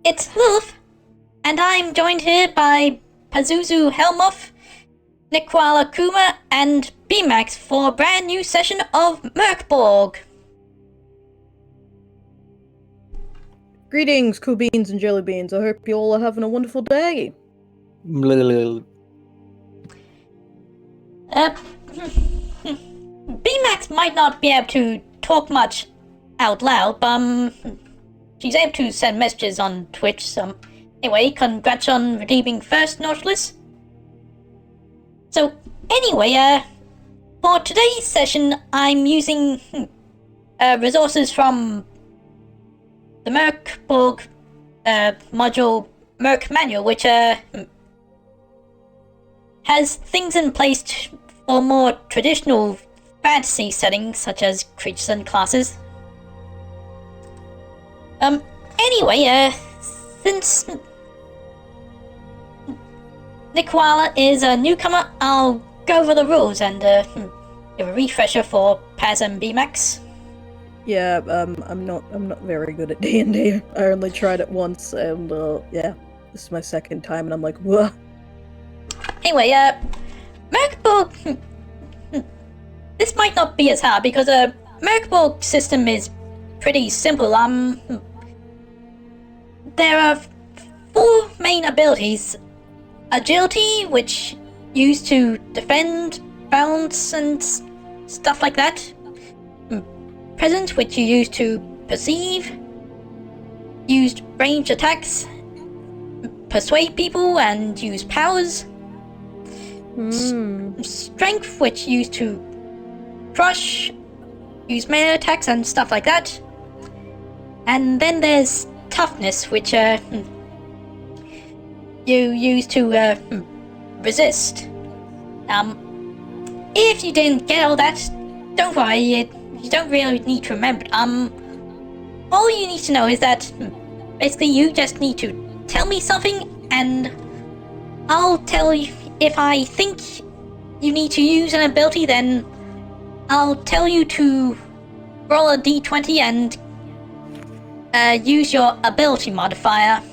it's Lilith, and I'm joined here by PazuzuHellMoth, Kuma, and Beemax for a brand new session of Mörk. Greetings, cool beans and jelly beans. I hope you all are having a wonderful day. Beemax might not be able to talk much out loud, but she's able to send messages on Twitch, so anyway, congrats on redeeming first, Nautilus. So anyway, for today's session, I'm using resources from the Mörk module Mörk manual, which has things in place for more traditional fantasy settings, such as creatures and classes. Anyway, since Nicoala is a newcomer, I'll go over the rules and give a refresher for Paz and Beemax. Yeah, I'm not very good at D&D. I only tried it once, and yeah, this is my second time, and I'm like, whoa. Anyway, Mörk this might not be as hard because Mörk system is pretty simple. There are 4 main abilities: agility, which used to defend, bounce, and stuff like that; presence, which you use to perceive, used ranged attacks, persuade people, and use powers; strength, which used to crush, use melee attacks and stuff like that; and then there's toughness, which you use to resist. If you didn't get all that, don't worry, you don't really need to remember. All you need to know is that basically you just need to tell me something, and I'll tell you. If I think you need to use an ability, then I'll tell you to roll a d20 and use your ability modifier.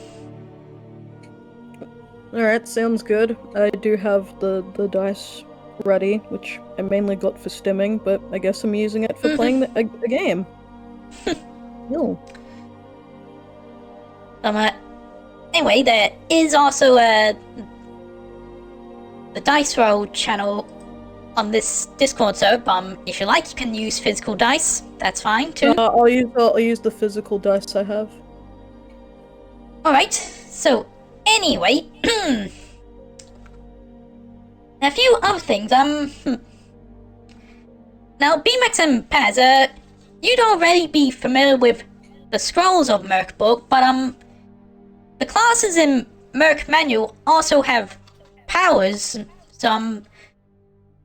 Alright, sounds good. I do have the dice ready, which I mainly got for stimming, but I guess I'm using it for playing a game. No. Anyway, there is also the dice roll channel on this Discord server. If you like, you can use physical dice. That's fine too. I'll use the physical dice I have. All right. So anyway, a few other things. Now, Beemax and Paz, you'd already be familiar with the scrolls of Mörk, but the classes in Mörk manual also have powers. So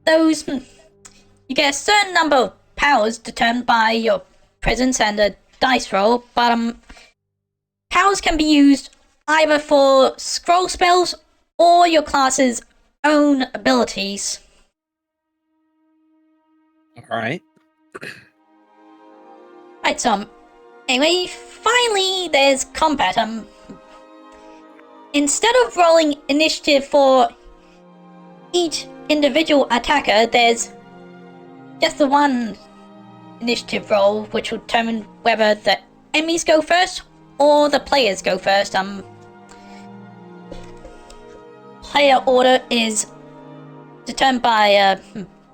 those you get a certain number of powers determined by your presence and a dice roll, but powers can be used either for scroll spells or your class's own abilities. Alright. Right, so anyway, finally there's combat. Instead of rolling initiative for each individual attacker, there's just the one initiative roll, which will determine whether the enemies go first or the players go first. Player order is determined by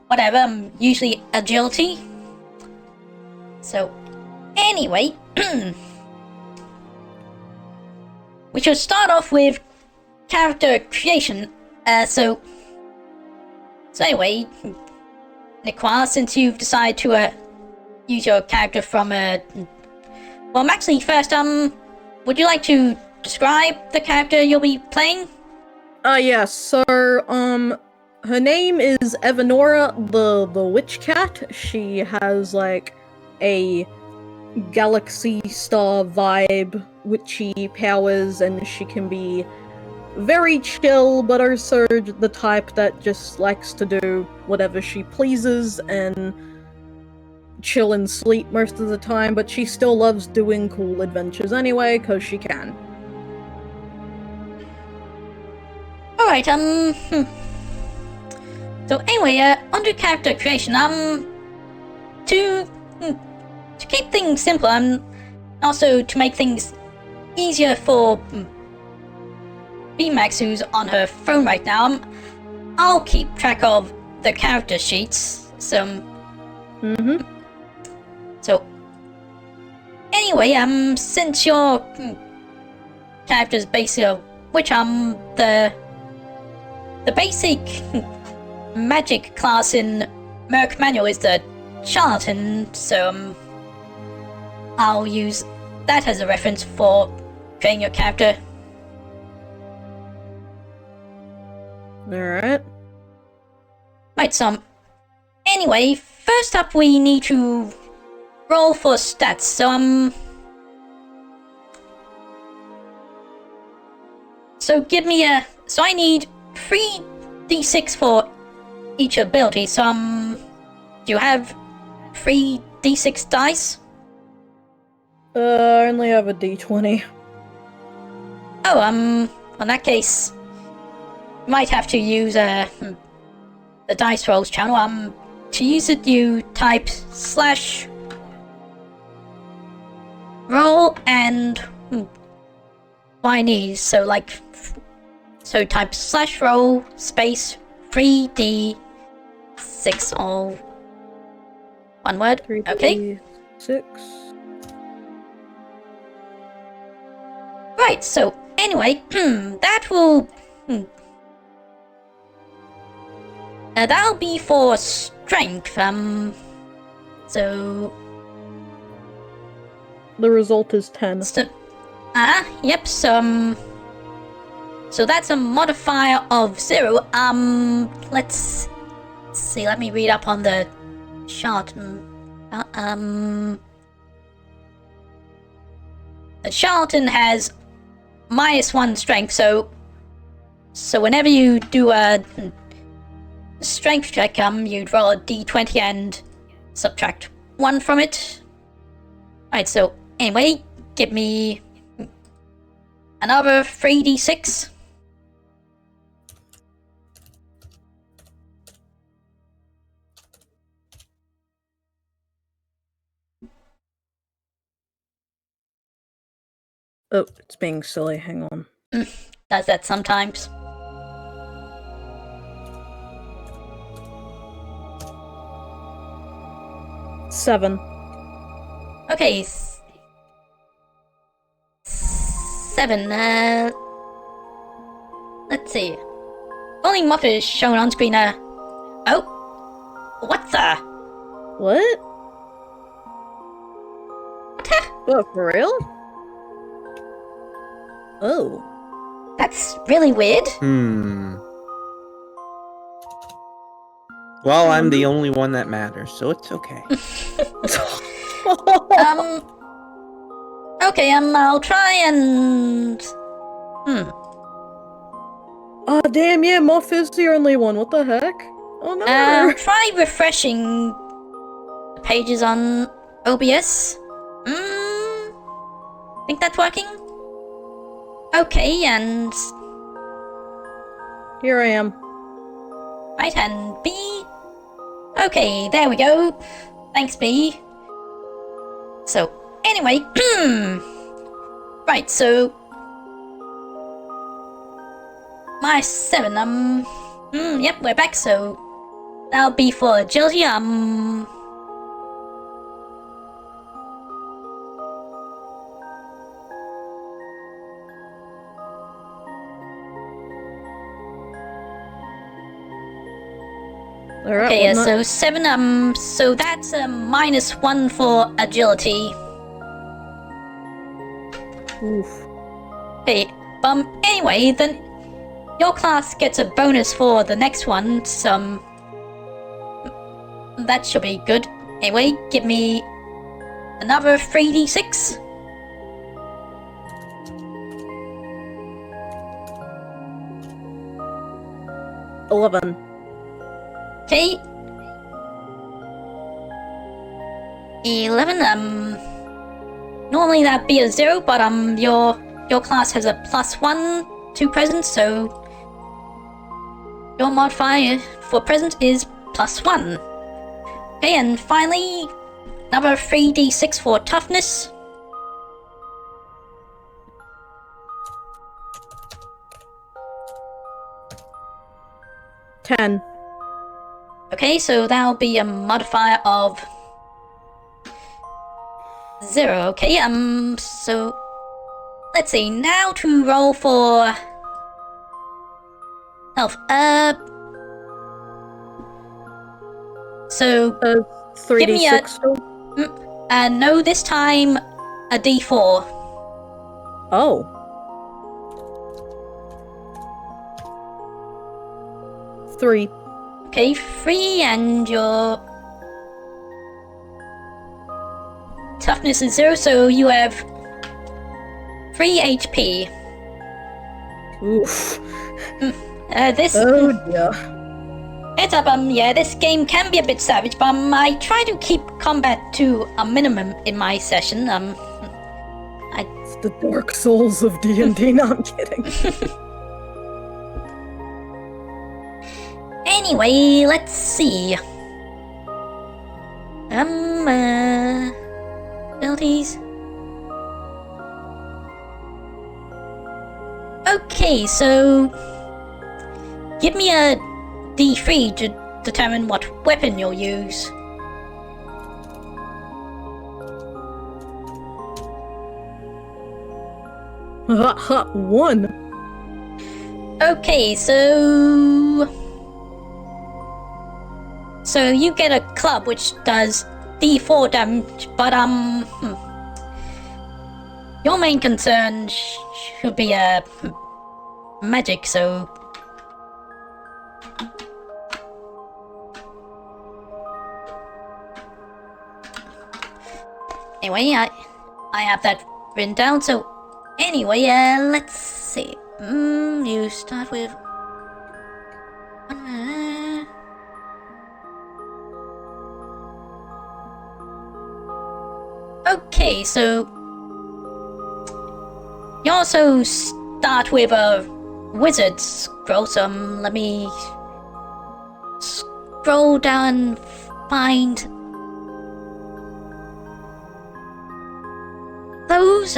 whatever, usually agility. So anyway, we should start off with character creation. So anyway, Nicola, since you've decided to use your character from well, actually, first, would you like to describe the character you'll be playing? Yes. So, her name is Evanora, the witch cat. She has like a galaxy star vibe, witchy powers, and she can be very chill, but also the type that just likes to do whatever she pleases and chill and sleep most of the time, but she still loves doing cool adventures anyway, because she can. Alright, So anyway, under character creation, to keep things simple, also to make things easier for Beemax, who's on her phone right now, I'll keep track of the character sheets, so... So, anyway, since your character's basic, which, the basic magic class in Mörk manual is the charlatan, so, I'll use that as a reference for creating your character. Alright. Right, so, anyway, first up we need to roll for stats, so give me so I need 3d6 for each ability, so, do you have 3d6 dice? I only have a d20. Oh, in that case, you might have to use, the dice rolls channel, to use it you type /roll and Chinese, so like, so type /roll space 3d6 all one word. 3d6. Okay. Right, so anyway, that will that'll be for strength, so... The result is 10. So, yep, so that's a modifier of 0, let's see, let me read up on the chart, the charlatan has -1 strength, so whenever you do a strength check, you'd roll a d20 and subtract 1 from it. Right, so anyway, give me another 3d6. Oh, it's being silly, hang on. Does that sometimes. Seven. Okay, 7, let's see. Only Muff is shown on screen, oh, what the? What? Oh, for real? Oh. That's really weird. Well, I'm the only one that matters, so it's okay. Okay, I'll try and... Oh, damn, yeah, Moth is the only one, what the heck? Oh no! Try refreshing the pages on OBS. Think that's working? Okay, and... Here I am. Right, and B. Okay, there we go. Thanks, B. So, anyway, right, so... -7, yep, we're back, so... That'll be for agility, Alright, okay, well, so 7, so that's a -1 for agility. Oof. Okay, anyway, then your class gets a bonus for the next one, so that should be good. Anyway, give me another 3d6. $11. Okay. 11, normally that'd be a 0, but, your class has a +1 to presence, so Your modifier for present is +1. Okay, and finally, another 3d6 for toughness. $10. Okay, so that'll be a modifier of 0. Okay, so let's see. Now to roll for health. So 3d6 still? no, this time a d4. Oh. 3. Okay, 3, and your toughness is 0, so you have 3 HP. Oof. This Oh dear. heads up, yeah, this game can be a bit savage, but I try to keep combat to a minimum in my session. It's the Dark Souls of D&D. No, I'm kidding. Anyway, let's see. Abilities. Okay, so give me a D3 to determine what weapon you'll use. Ha ha, 1. Okay, so you get a club which does D4 damage, but your main concern should be magic. So anyway, I have that written down. So anyway, let's see. You start with. Okay, so you also start with a wizard scroll. So let me scroll down and find those.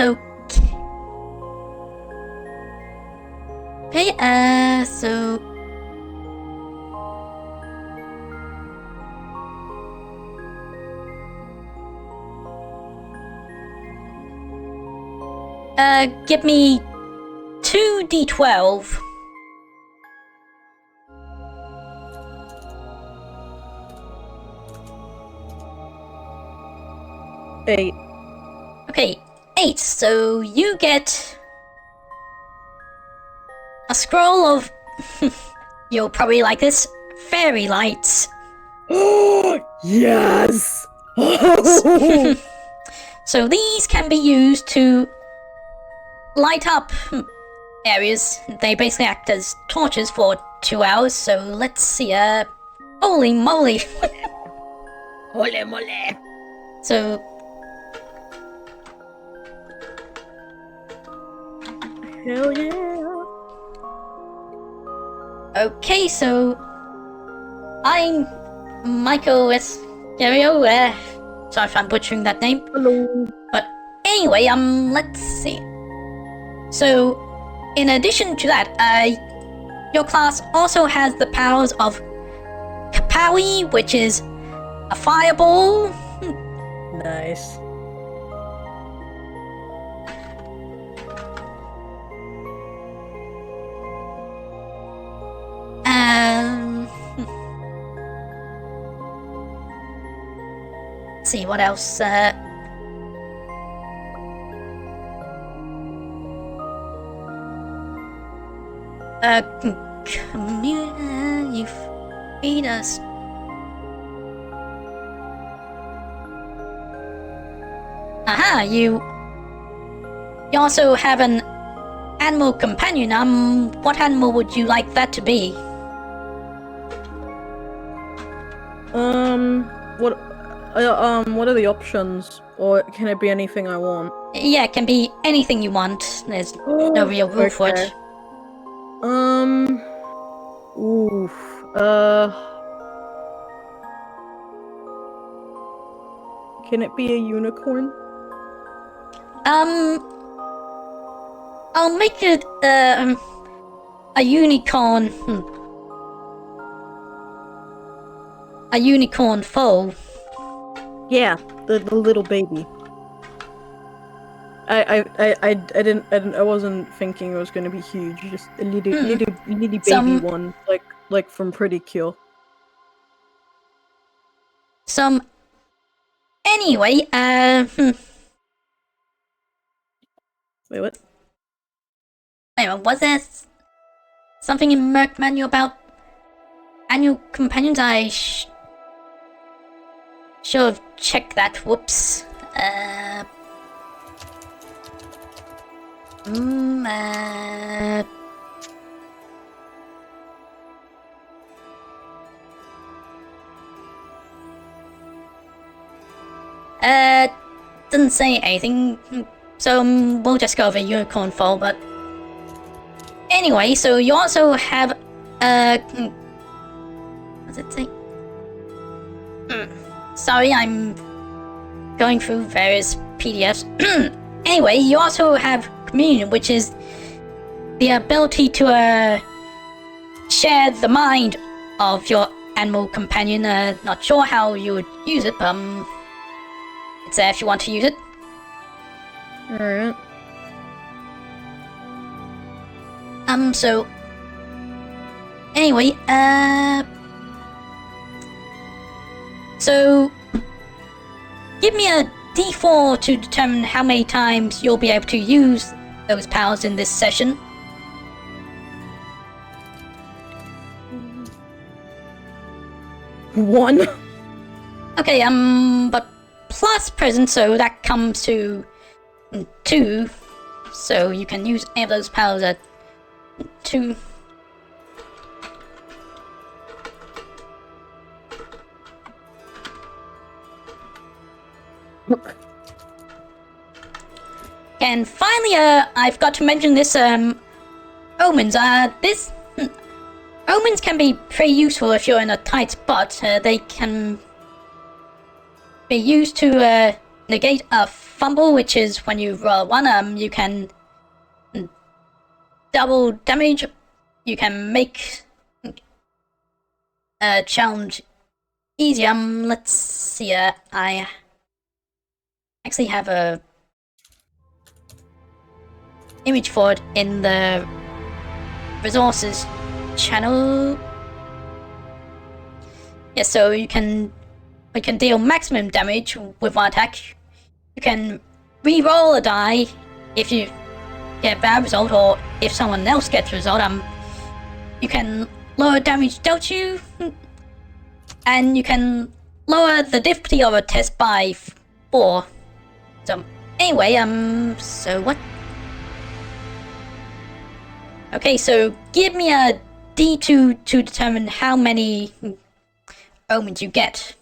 Okay, so give me 2d12. Eight. Okay, 8. So you get a scroll of, you'll probably like this, fairy lights. Yes! So these can be used to light up areas. They basically act as torches for 2 hours. So let's see. Holy moly! Holy moly! So Hell yeah! okay, so I'm Michael with Gario. Sorry if I'm butchering that name. Hello. But anyway, let's see. So, in addition to that, your class also has the powers of Kapowie, which is a fireball. Nice. Let's see what else. You feed us. Aha, you also have an animal companion. What animal would you like that to be? What are the options? Or can it be anything I want? Yeah, it can be anything you want. There's no real rule for it. Ooh. Can it be a unicorn? I'll make it a unicorn. A unicorn foal. Yeah, the little baby. I wasn't thinking it was gonna be huge. Just a little baby Some- one, like from Pretty Cure. Anyway, Wait, what? Anyway, was there something in Mörk manual about annual companions? I should have checked that. Whoops. Doesn't say anything, so we'll just go over unicorn fall, but anyway, so you also have, what's it say? Sorry, I'm going through various PDFs. Anyway, you also have communion, which is the ability to, share the mind of your animal companion. Not sure how you would use it, but, it's there if you want to use it. Alright. So anyway, so give me a D4 to determine how many times you'll be able to use those powers in this session. One. Okay, but plus present, so that comes to 2. So you can use any of those powers at 2. And finally, I've got to mention this, omens. Omens can be pretty useful if you're in a tight spot. They can be used to, negate a fumble, which is when you roll 1, you can double damage. You can make a challenge easier. Let's see, I actually have a image for it in the resources channel. Yeah, so we can deal maximum damage with one attack. You can re-roll a die if you get a bad result, or if someone else gets a result. You can lower damage dealt you, and you can lower the difficulty of a test by 4. So anyway, so what? Okay, so give me a D2 to determine how many omens you get.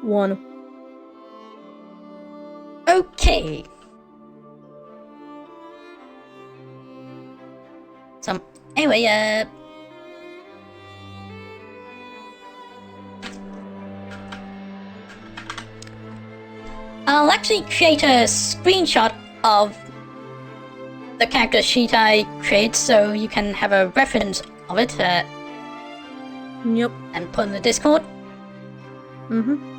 One. Okay. So anyway, I'll actually create a screenshot of the character sheet I create, so you can have a reference of it, Yep. and put in the Discord. Mm-hmm.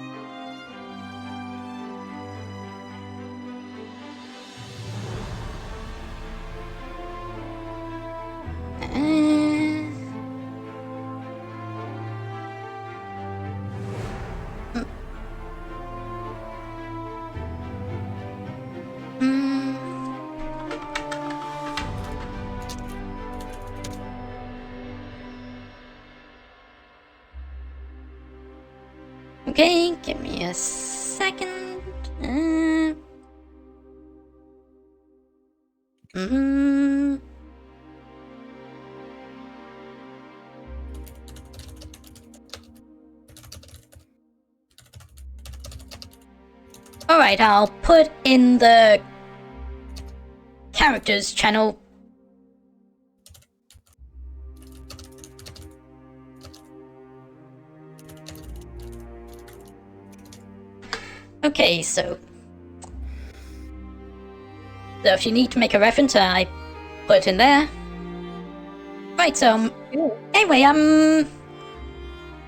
Okay, give me a second. Alright, I'll put in the characters channel. Okay, so if you need to make a reference, I put it in there. Right, so anyway,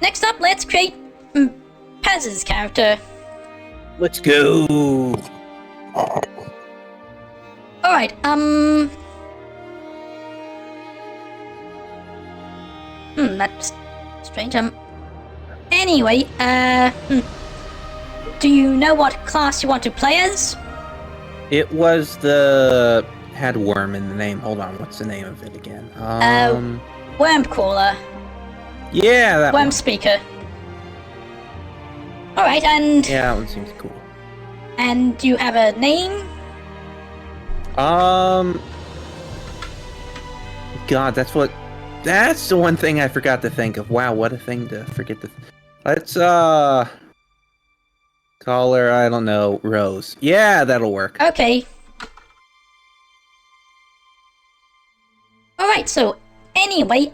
next up, let's create Paz's character. Let's go. Alright, that's strange. Anyway, do you know what class you want to play as? It was the had worm in the name. Hold on, what's the name of it again? Worm Crawler. Yeah, that Worm one. Speaker. Alright, and... Yeah, that one seems cool. And do you have a name? God, that's the one thing I forgot to think of. Wow, what a thing to forget to... Let's, call her, I don't know, Rose. Yeah, that'll work. Okay. Alright, so anyway,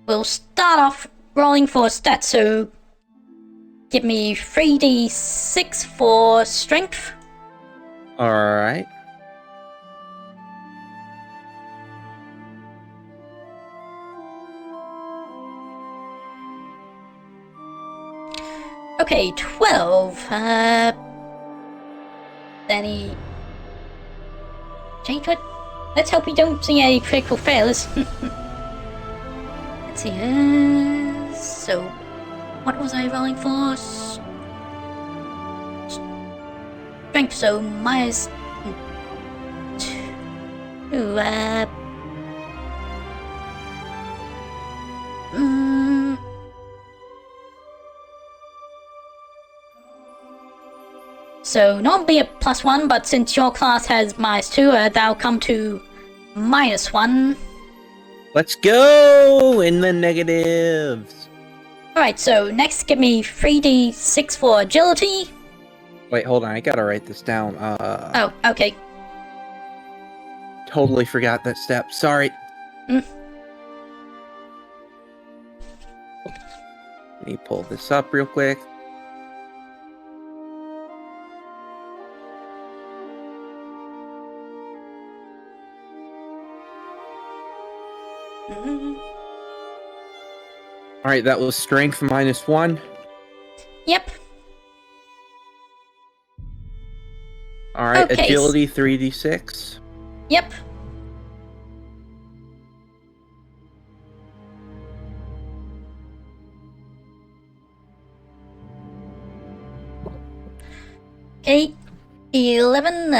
we'll start off rolling for stats, so give me 3d6 for strength. Alright. Okay, 12. Any change to it? Let's hope we don't see any critical failures. Let's see. So, what was I rolling for? Strength. So minus 2. So normally a +1, but since your class has -2, that'll come to -1. Let's go in the negatives. Alright, so next give me 3d6 for agility. Wait, hold on, I gotta write this down. Oh, okay. Totally forgot that step. Sorry. Let me pull this up real quick. Alright, that was strength -1. Yep. Alright, Okay. agility 3d6. Yep. Okay. 11,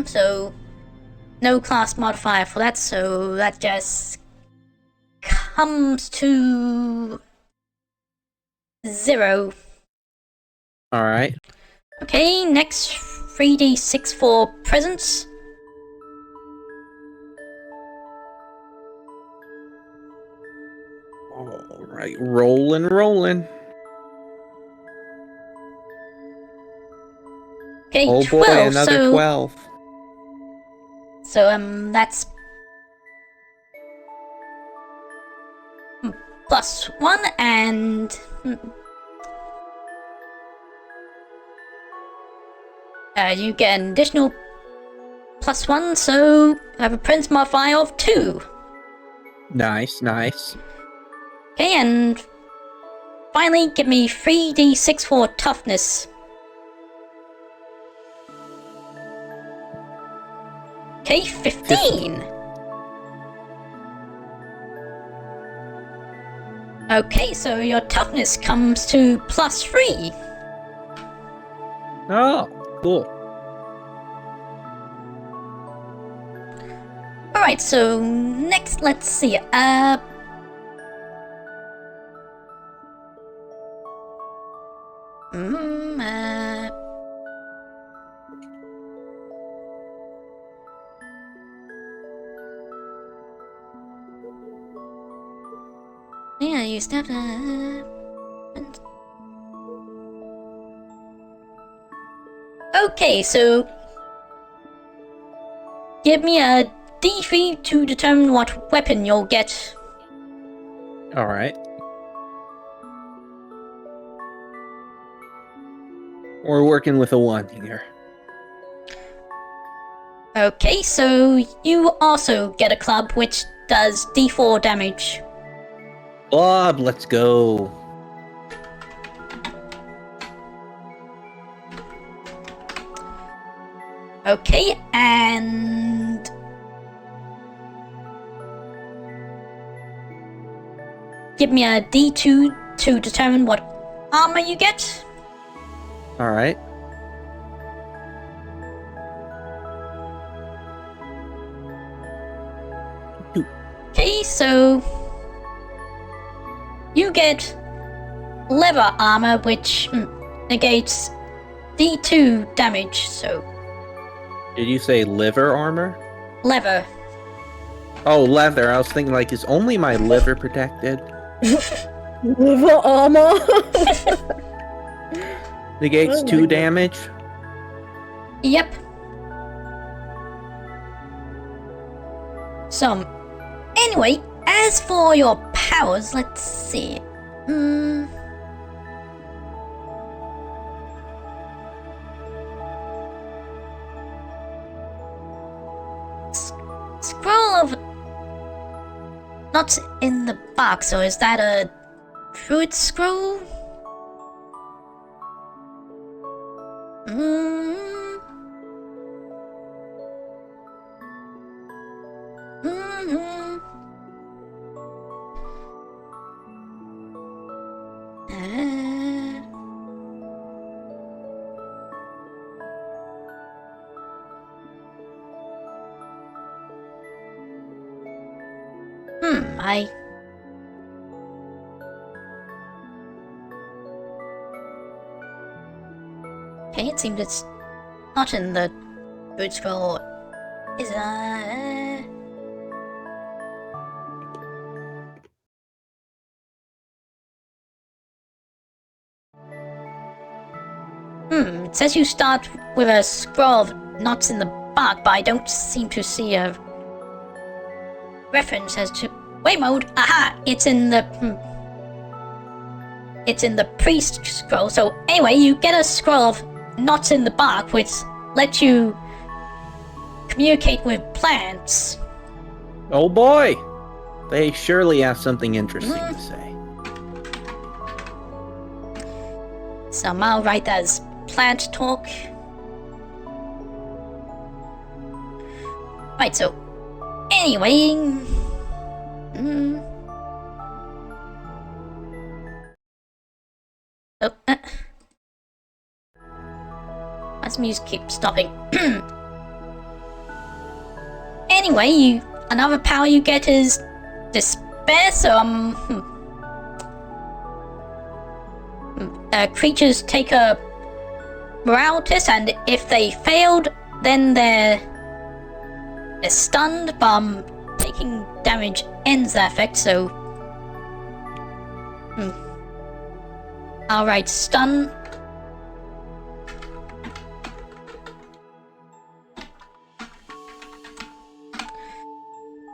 so no class modifier for that, so that just comes to 0. Alright. Okay, next 3d6 for presence. Alright, rolling. Okay, Oh 12, boy, another so 12. That's +1, and you get an additional +1, so I have a presence modifier of 2. Nice. Okay, and finally give me 3d6 for toughness. Okay, 15. Okay, so your toughness comes to +3. Oh, cool. Alright, so next, let's see. Yeah, you used to have to... Okay, so give me a D3 to determine what weapon you'll get. Alright. We're working with a 1 here. Okay, so you also get a club which does D4 damage. Bob, let's go. Okay, and give me a D2 to determine what armor you get. Alright. Okay, so you get leather armor, which negates D2 damage, so Did you say liver armor? leather. Oh, leather. I was thinking, like, is only my liver protected? Liver armor. Negates Oh my 2 God. damage? Yep. So, anyway, as for your powers, let's see. Scroll of not in the box, so is that a druid scroll? I... Okay, it seems it's not in the druid scroll. Is it says you start with a scroll of knots in the bark, but I don't seem to see a reference as to way mode. Aha! It's in the priest scroll. So anyway, you get a scroll of knots in the bark, which lets you communicate with plants. Oh boy! They surely have something interesting to say. So I'll write that as plant talk. Right, so anyway, oh, my music keeps stopping. Anyway, another power you get is despair. So creatures take a morale test, and if they failed, then they're stunned, but taking damage ends that effect, so I'll write stun.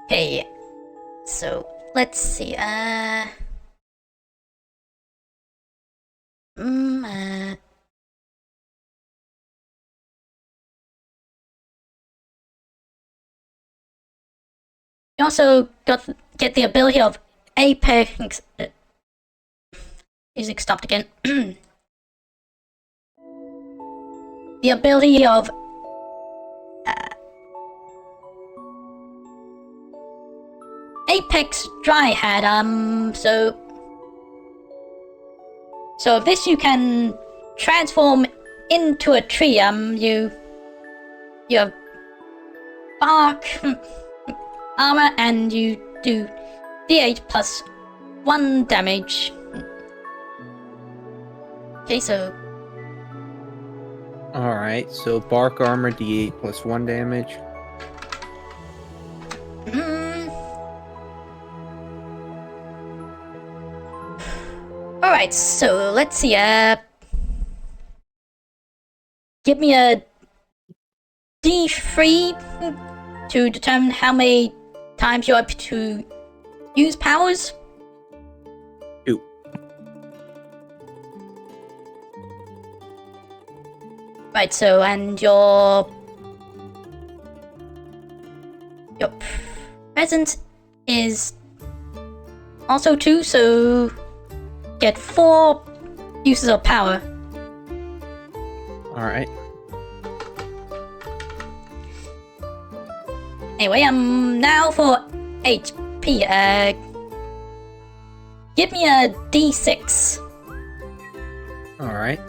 Okay, so let's see, you also get the ability of Apex. Music stopped again. The ability of Apex Dryad. So this you can transform into a tree. You have bark armor, and you do D8 plus 1 damage. Okay, so Alright, so bark armor D8 plus 1 damage. Alright, so let's see, give me a D3 to determine how many times you're able to use powers. 2. Right, so, and your presence is also 2, so get 4 uses of power. Alright. Anyway, now for HP. Give me a D6. Alright.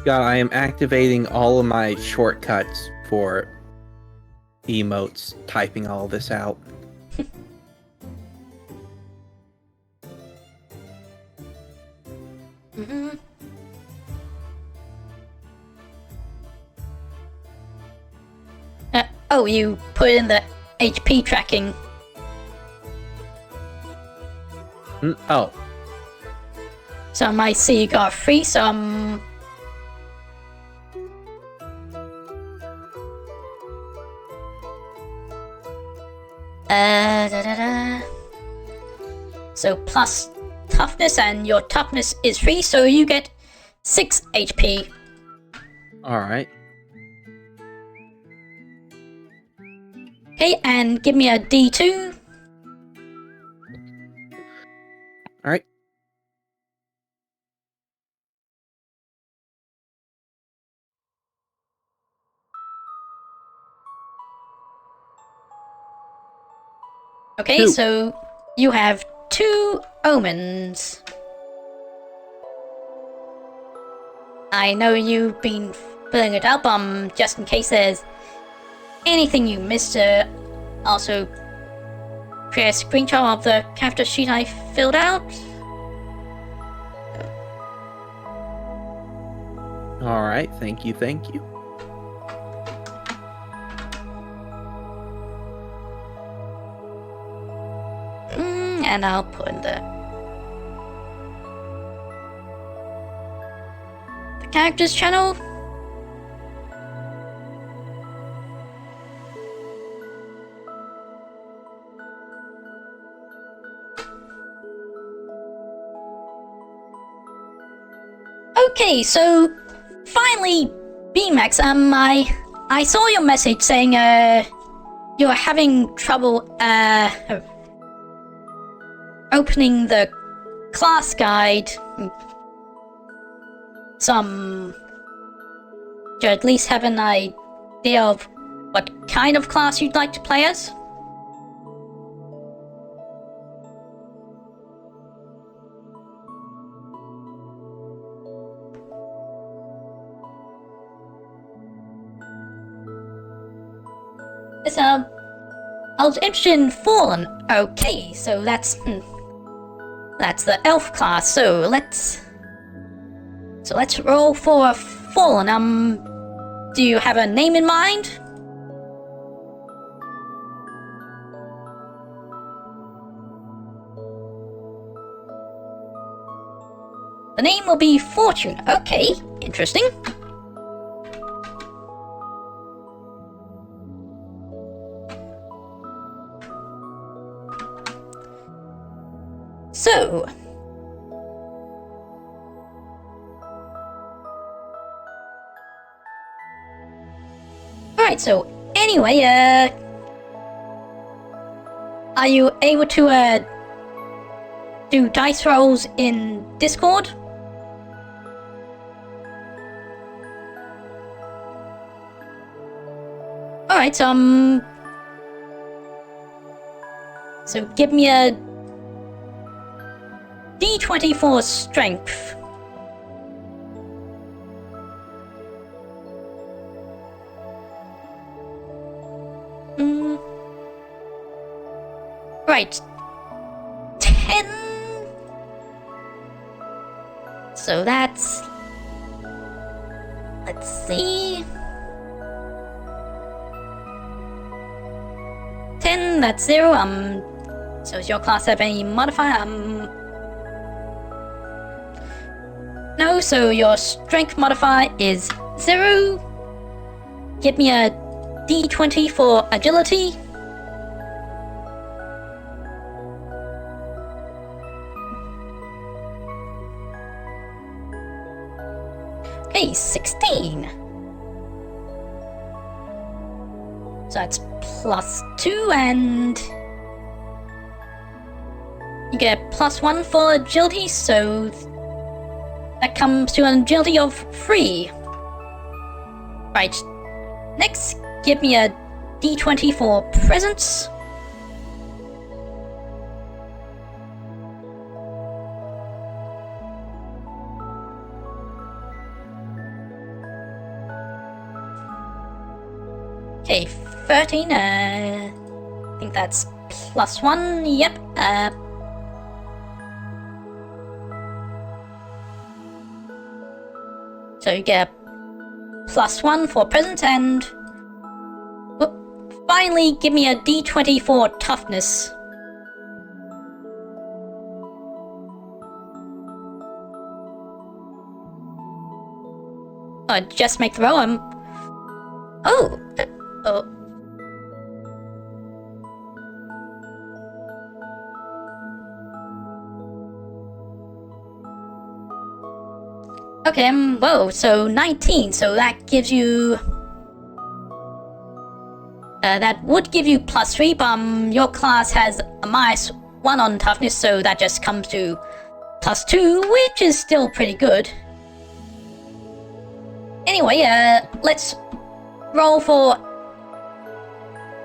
God, I am activating all of my shortcuts for emotes, typing all this out. Mm-hmm. Oh, you put in the HP tracking. Oh. So I might see you got 3, so So plus toughness, and your toughness is 3, so you get 6 HP. Alright. Okay, and give me a D2. Alright. Okay, 2. so you have 2 omens. I know you've been filling it up, just in case there's anything you missed. Also create a screenshot of the character sheet I filled out. Alright, thank you, thank you. And I'll put in the characters channel. Okay, so finally, Beemax, I saw your message saying you're having trouble opening the class guide. Do you at least have an idea of what kind of class you'd like to play as? Yes, I was interested in Fallen. Okay, so that's the elf class. So let's roll for Fallen. Do you have a name in mind? The name will be Fortune. Okay, interesting. So, alright, so anyway, are you able to do dice rolls in Discord? Alright, so give me a D20 for strength. Right. 10. So that's... Let's see... 10, that's 0. So does your class have any modifier? No, so your strength modifier is 0. Give me a d20 for agility. Okay, 16. So that's +2, and you get +1 for agility, so that comes to an agility of 3. Right. Next, give me a d20 for presence. Okay, 13, I think that's +1, yep, so you get +1 for presence, and finally give me a d20 for toughness. Just make the roll, oh. Okay, whoa, so 19, so that gives you... that would give you +3, but your class has a -1 on toughness, so that just comes to +2, which is still pretty good. Anyway, let's roll for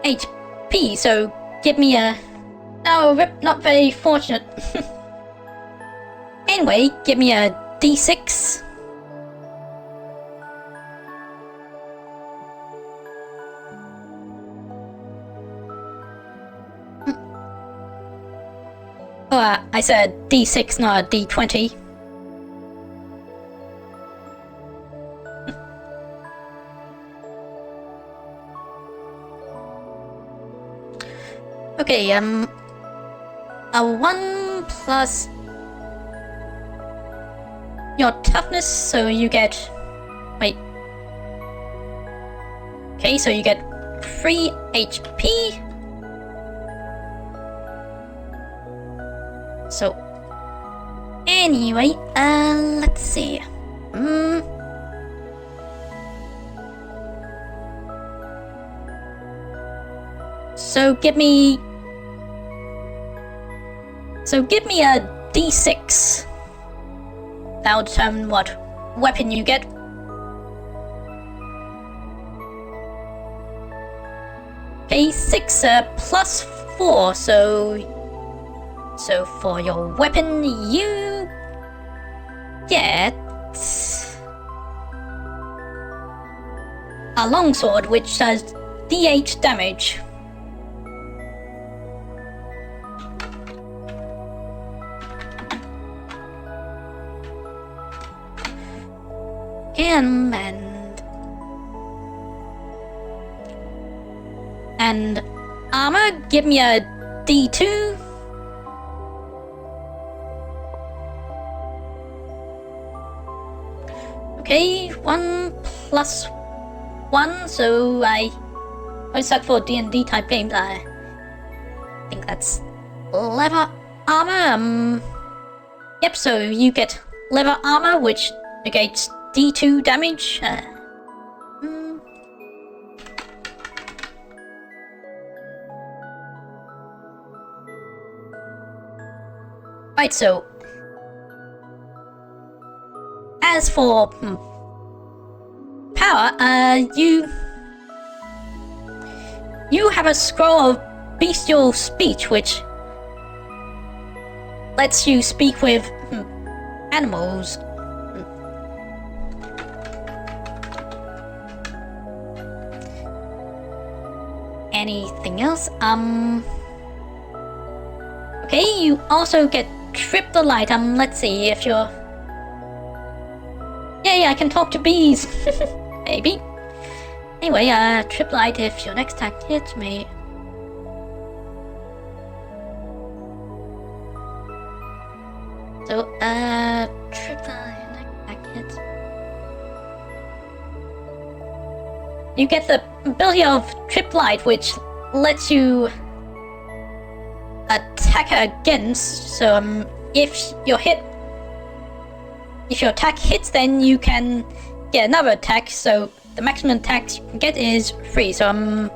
HP, so give me a... No, Rip, not very fortunate. Anyway, give me a D6. Oh, I said D6, not a D20. Okay, a 1 plus your toughness, so you get... Wait. Okay, so you get 3 HP. So, anyway, let's see. So give me a D6. That'll determine what weapon you get. Okay, 6 plus 4, so for your weapon you get a longsword, which does D8 damage. And armor, give me a D2. Okay, 1 plus 1, so I suck for D&D type games. I think that's leather armor. Yep, so you get leather armor, which negates D2 damage. Right, so as for power, you have a scroll of bestial speech, which lets you speak with animals. Anything else? Okay, you also get Trip the Light. Let's see if you're... Yeah, I can talk to bees. Maybe. Anyway, Trip Light if your next attack hits me. So, Trip Light, you get the ability of Trip Light, which lets you attack against. So if your attack hits, then you can get another attack. So the maximum attack you can get is 3. So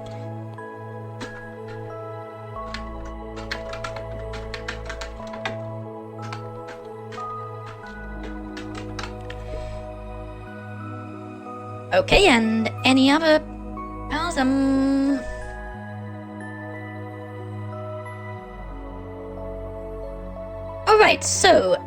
okay, and any other powers? Alright, so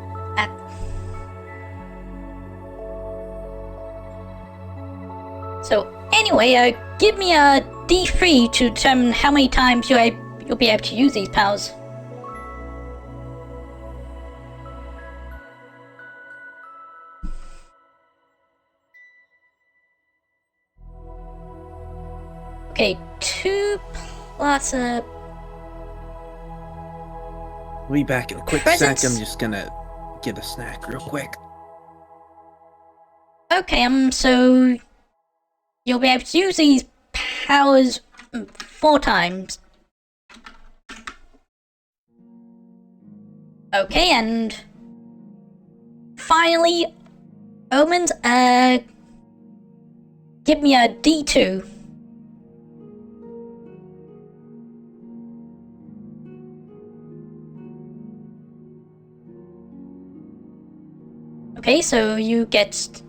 anyway, give me a D3 to determine how many times you'll be able to use these powers. Okay, 2 plus We'll be back in a quick Presents. sec. I'm just gonna get a snack real quick. okay, so you'll be able to use these powers 4 times. Okay, and finally, omens, give me a D2. Okay, so you get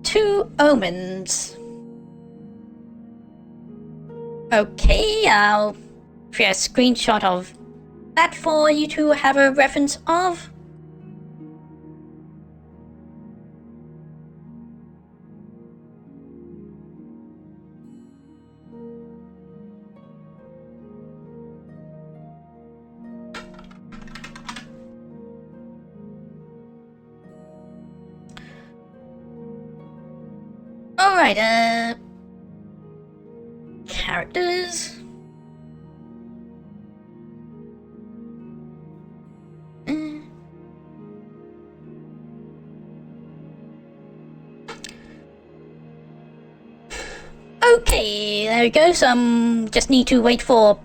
2 omens. Okay, I'll create a screenshot of that for you to have a reference of. Alright, characters. Okay, there we go. So just need to wait for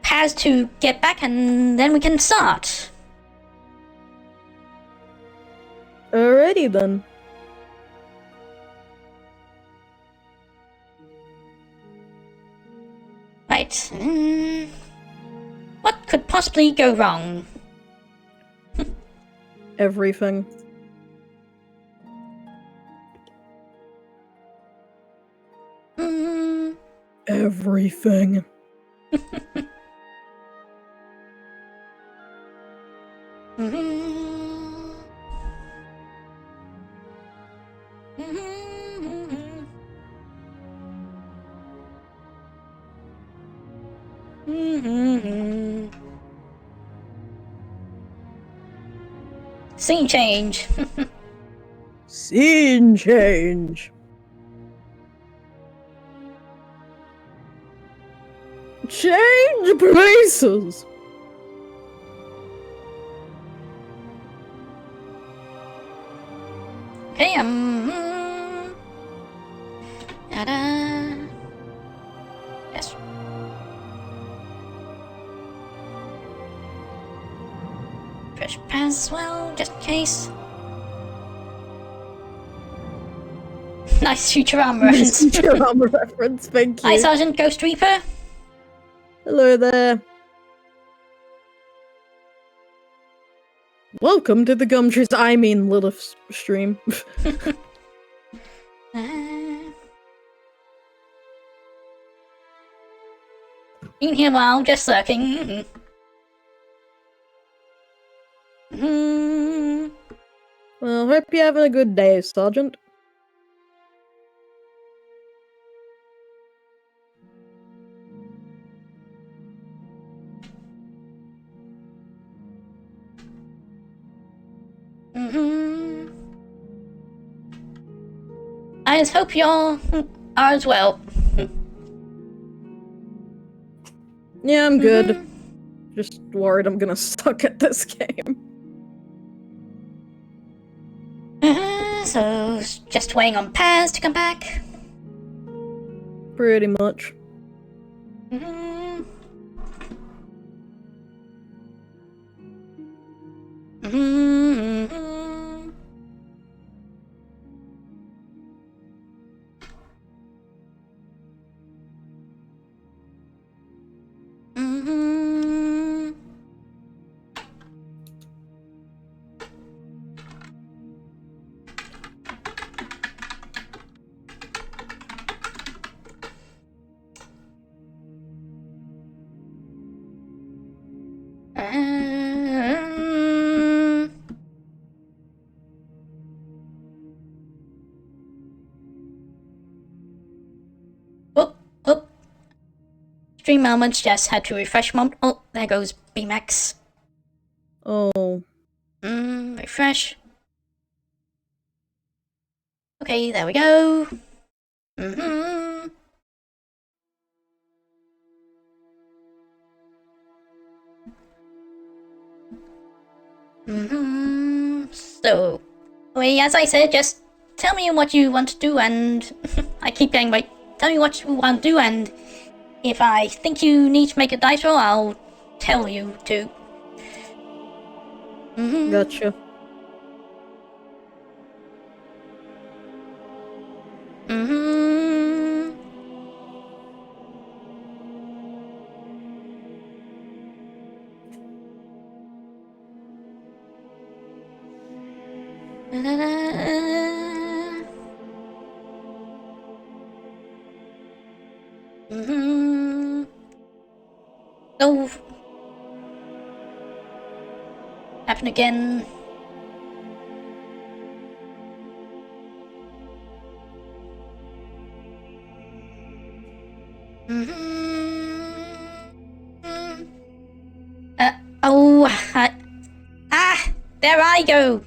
Paz to get back and then we can start. Alrighty then. Right. What could possibly go wrong? Everything. Everything. Scene change. Scene change. Change places. Okay, ta-da. Yes. Fresh Paz as well, just in case. Nice Futurama reference. Futurama reference, thank you. Hi, Sergeant Ghost Reaper. Hello there. Welcome to the Gumtree, I mean Lilith's stream. Been here a while, just lurking. Well, hope you're having a good day, Sergeant. I just hope y'all are as well. Yeah, I'm good. Just worried I'm gonna suck at this game. So, just waiting on Paz to come back? Pretty much. Mm-hmm. Mm-hmm. Mm-hmm. Oh, oh. Stream moments just had to refresh moment. Oh, there goes Beemax. Oh. Refresh. Okay, there we go. Mm-hmm. So, well, as I said, just tell me what you want to do, and I keep getting right. Tell me what you want to do, and if I think you need to make a dice roll, I'll tell you to. Gotcha. Oh, happen again. There I go.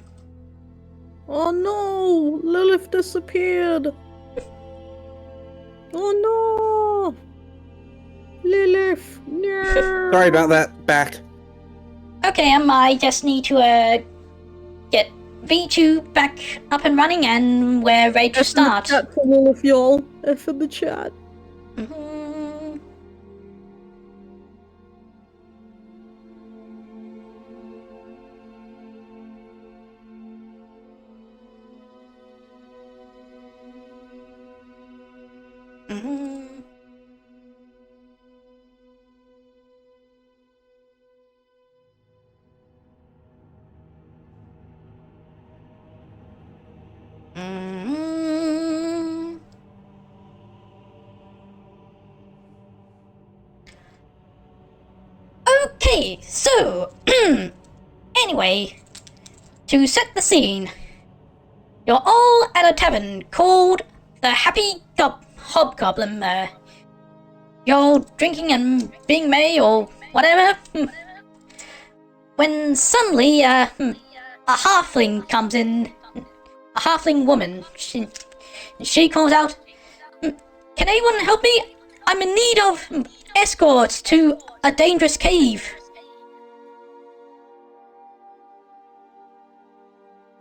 Oh no! Lilith disappeared! Oh no! Lilith! No! Sorry about that. Back. Okay, I just need to get V2 back up and running, and we're ready to start. F in the chat for Lilith, y'all. F in the chat. Okay, so anyway, to set the scene, you're all at a tavern called the Happy Hobgoblin. You're drinking and being merry or whatever. When suddenly a halfling comes in, a halfling woman. She calls out, "Can anyone help me? I'm in need of escorts to a dangerous cave."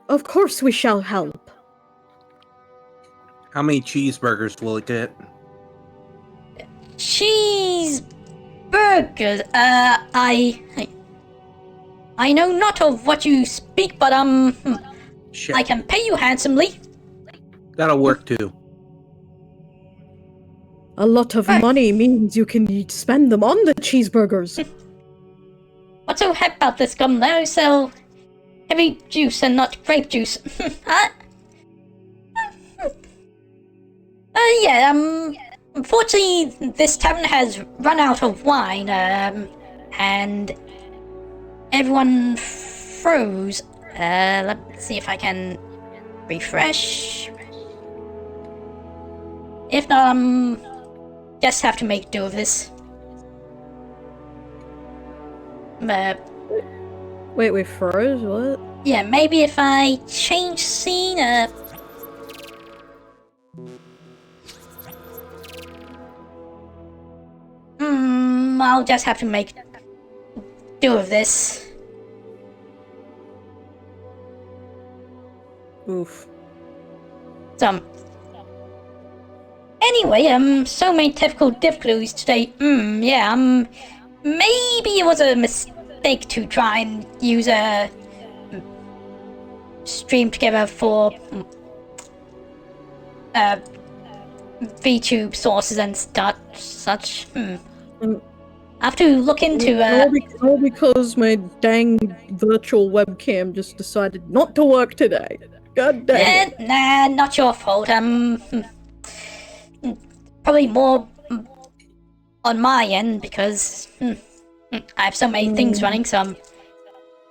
Of course we shall help. How many cheeseburgers will it get? Cheeseburgers. I know not of what you speak, but Shit. I can pay you handsomely. That'll work too. A lot of money means you can spend them on the cheeseburgers. What's so hip about this gum? They sell heavy juice and not grape juice. Unfortunately, this tavern has run out of wine, and everyone froze. Let's see if I can refresh. If not, just have to make do of this. Wait, we froze? What? Yeah, maybe if I change scene, I'll just have to make do of this. Oof. Anyway, so many technical difficulties today. Yeah, maybe it was a mistake to try and use a stream together for VTube sources and such. I have to look into all because my dang virtual webcam just decided not to work today. God dang it. Nah, not your fault. Probably more on my end because I have so many things running, so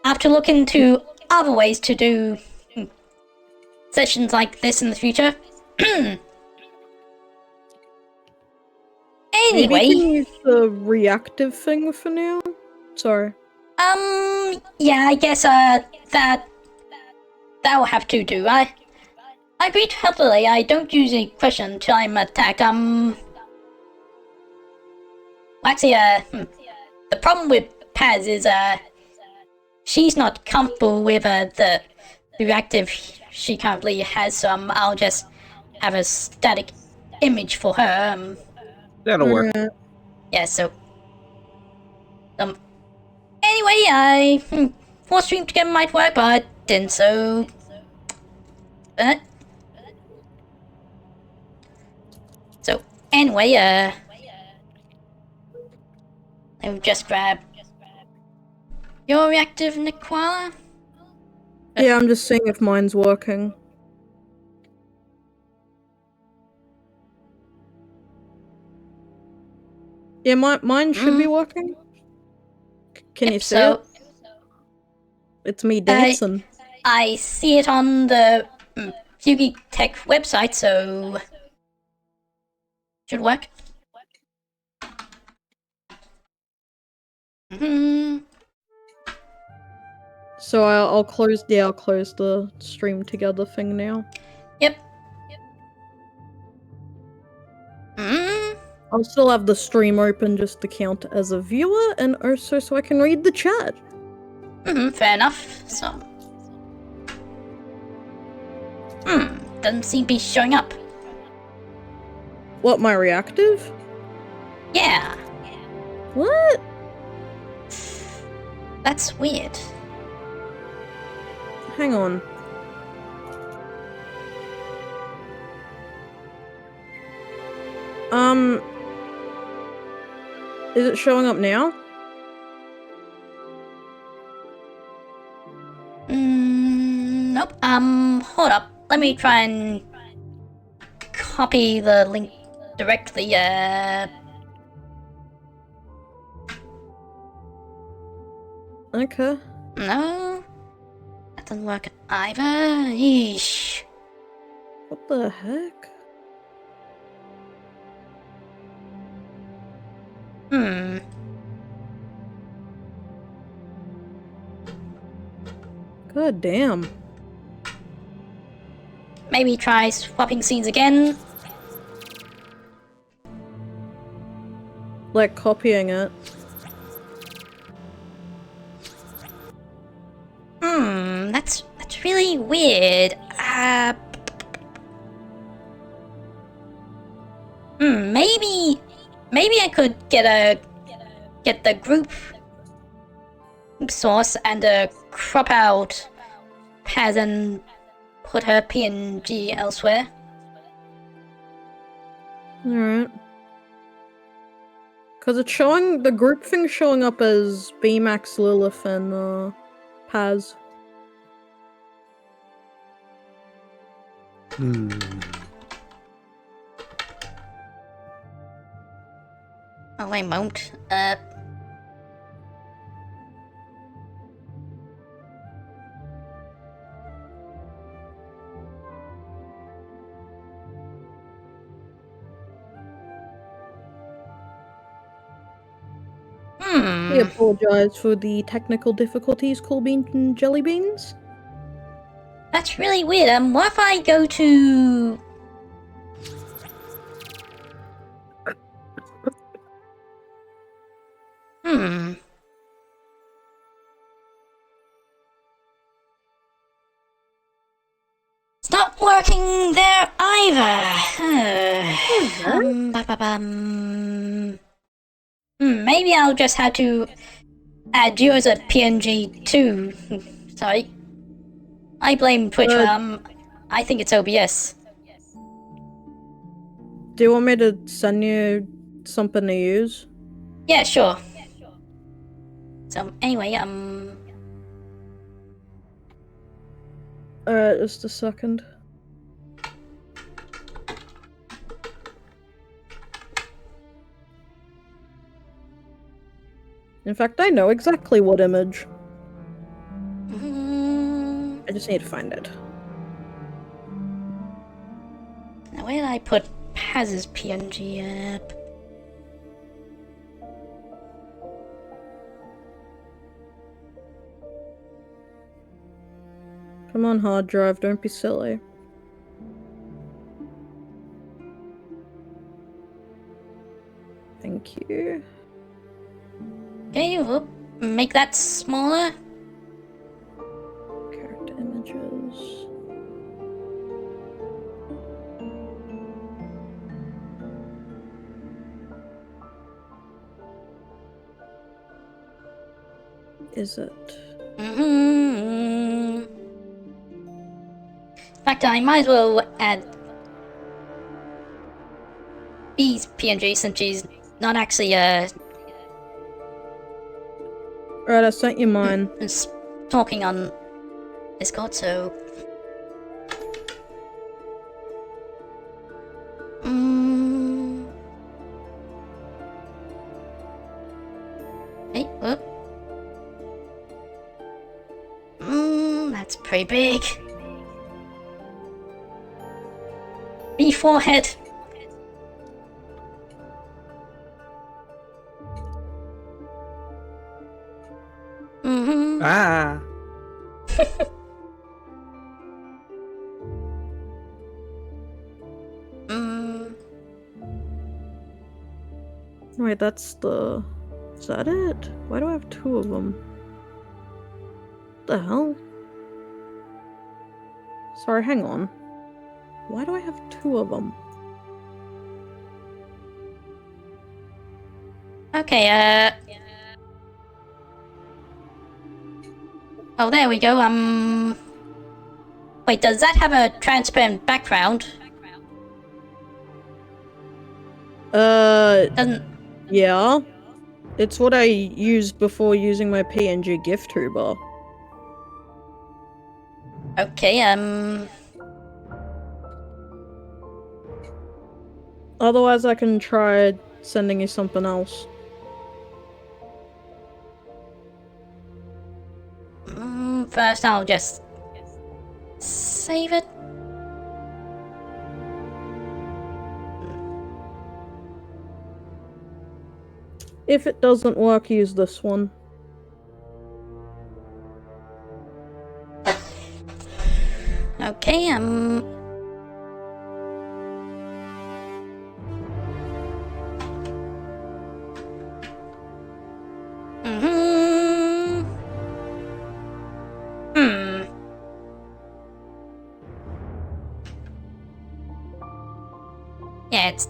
I have to look into other ways to do sessions like this in the future. Anyway, maybe you can use the reactive thing for now. Sorry. yeah, I guess that will have to do. I agree to help delay. I don't usually question until I'm attacked. Actually, the problem with Paz is she's not comfortable with the reactive she currently has, so I'll just have a static image for her. That'll work. Yeah, so anyway, I thought stream together might work, but didn't. So anyway, let me just grab your reactive, Nicola. Yeah, I'm just seeing if mine's working. Yeah, mine should be working. Can you see it? It's me dancing. I see it on the Yugi Tech website, so should work. So I'll close the stream together thing now. Yep. I'll still have the stream open just to count as a viewer, and also so I can read the chat. Fair enough. So, doesn't seem to be showing up. What, my reactive? Yeah. What? That's weird. Hang on. Is it showing up now? Nope. Hold up. Let me try and copy the link directly. Okay. No. That doesn't work either. Yeesh. What the heck? God damn. Maybe try swapping scenes again. Like copying it. That's really weird. Maybe I could get the group source and crop out Paz and put her PNG elsewhere. Alright. Cause it's showing, the group thing's showing up as Beemax, Lilith, and Paz. Oh, I won't. We apologize for the technical difficulties, Cool Beans and Jelly Beans. That's really weird. What if I go to... It's not working there Maybe I'll just have to add you as a PNG too. Sorry. I blame Twitch. I think it's OBS. Do you want me to send you something to use? Yeah, sure. So anyway, Just a second. In fact, I know exactly what image. I just need to find it. Now where did I put Paz's PNG app? Come on, hard drive, don't be silly. Thank you. Okay, we'll make that smaller. Character images. Is it? In fact, I might as well add B's PNG since she's not actually Alright, I sent you mine. talking on Discord, so hey, whoop. That's pretty big. B forehead. Ah. Wait, that's the... Is that it? Why do I have two of them? What the hell? Sorry, hang on. Why do I have two of them? Okay, oh, there we go, wait, does that have a transparent background? Doesn't... Yeah. It's what I used before using my PNG gift tuber. Okay, Otherwise, I can try sending you something else. First I'll just save it. If it doesn't work, use this one. Okay, yeah, it's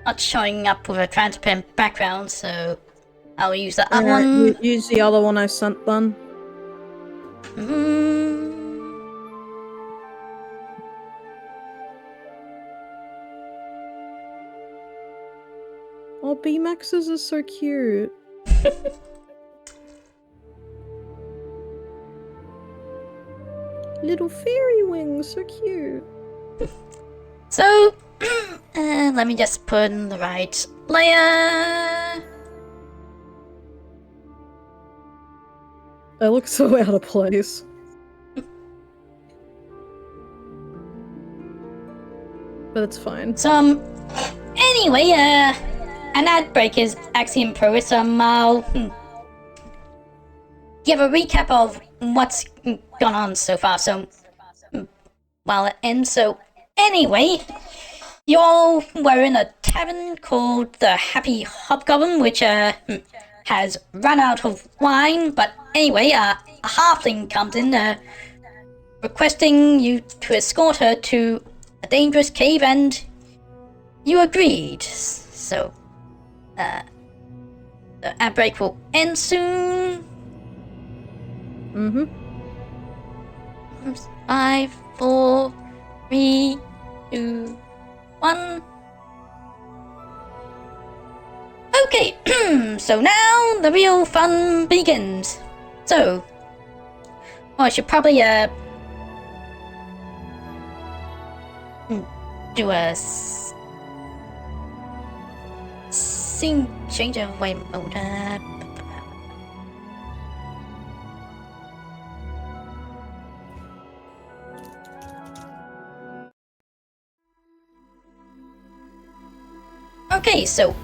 not showing up with a transparent background, so I'll use that one. Use the other one I sent then. Oh, Beemaxes are so cute. Little fairy wings, so cute. So, let me just put in the right layer. I look so out of place. But it's fine. So, anyway, an ad break is actually in progress. I'll give a recap of what's gone on so far. So, while it ends. So, anyway, you all were in a tavern called the Happy Hobgoblin, which has run out of wine. But anyway, a halfling comes in, requesting you to escort her to a dangerous cave, and you agreed. So, the outbreak will end soon. Mm-hmm. 5, 4, 3, 2, 1. Okay, so now the real fun begins. So, I should probably do a scene change of way mode. Okay, so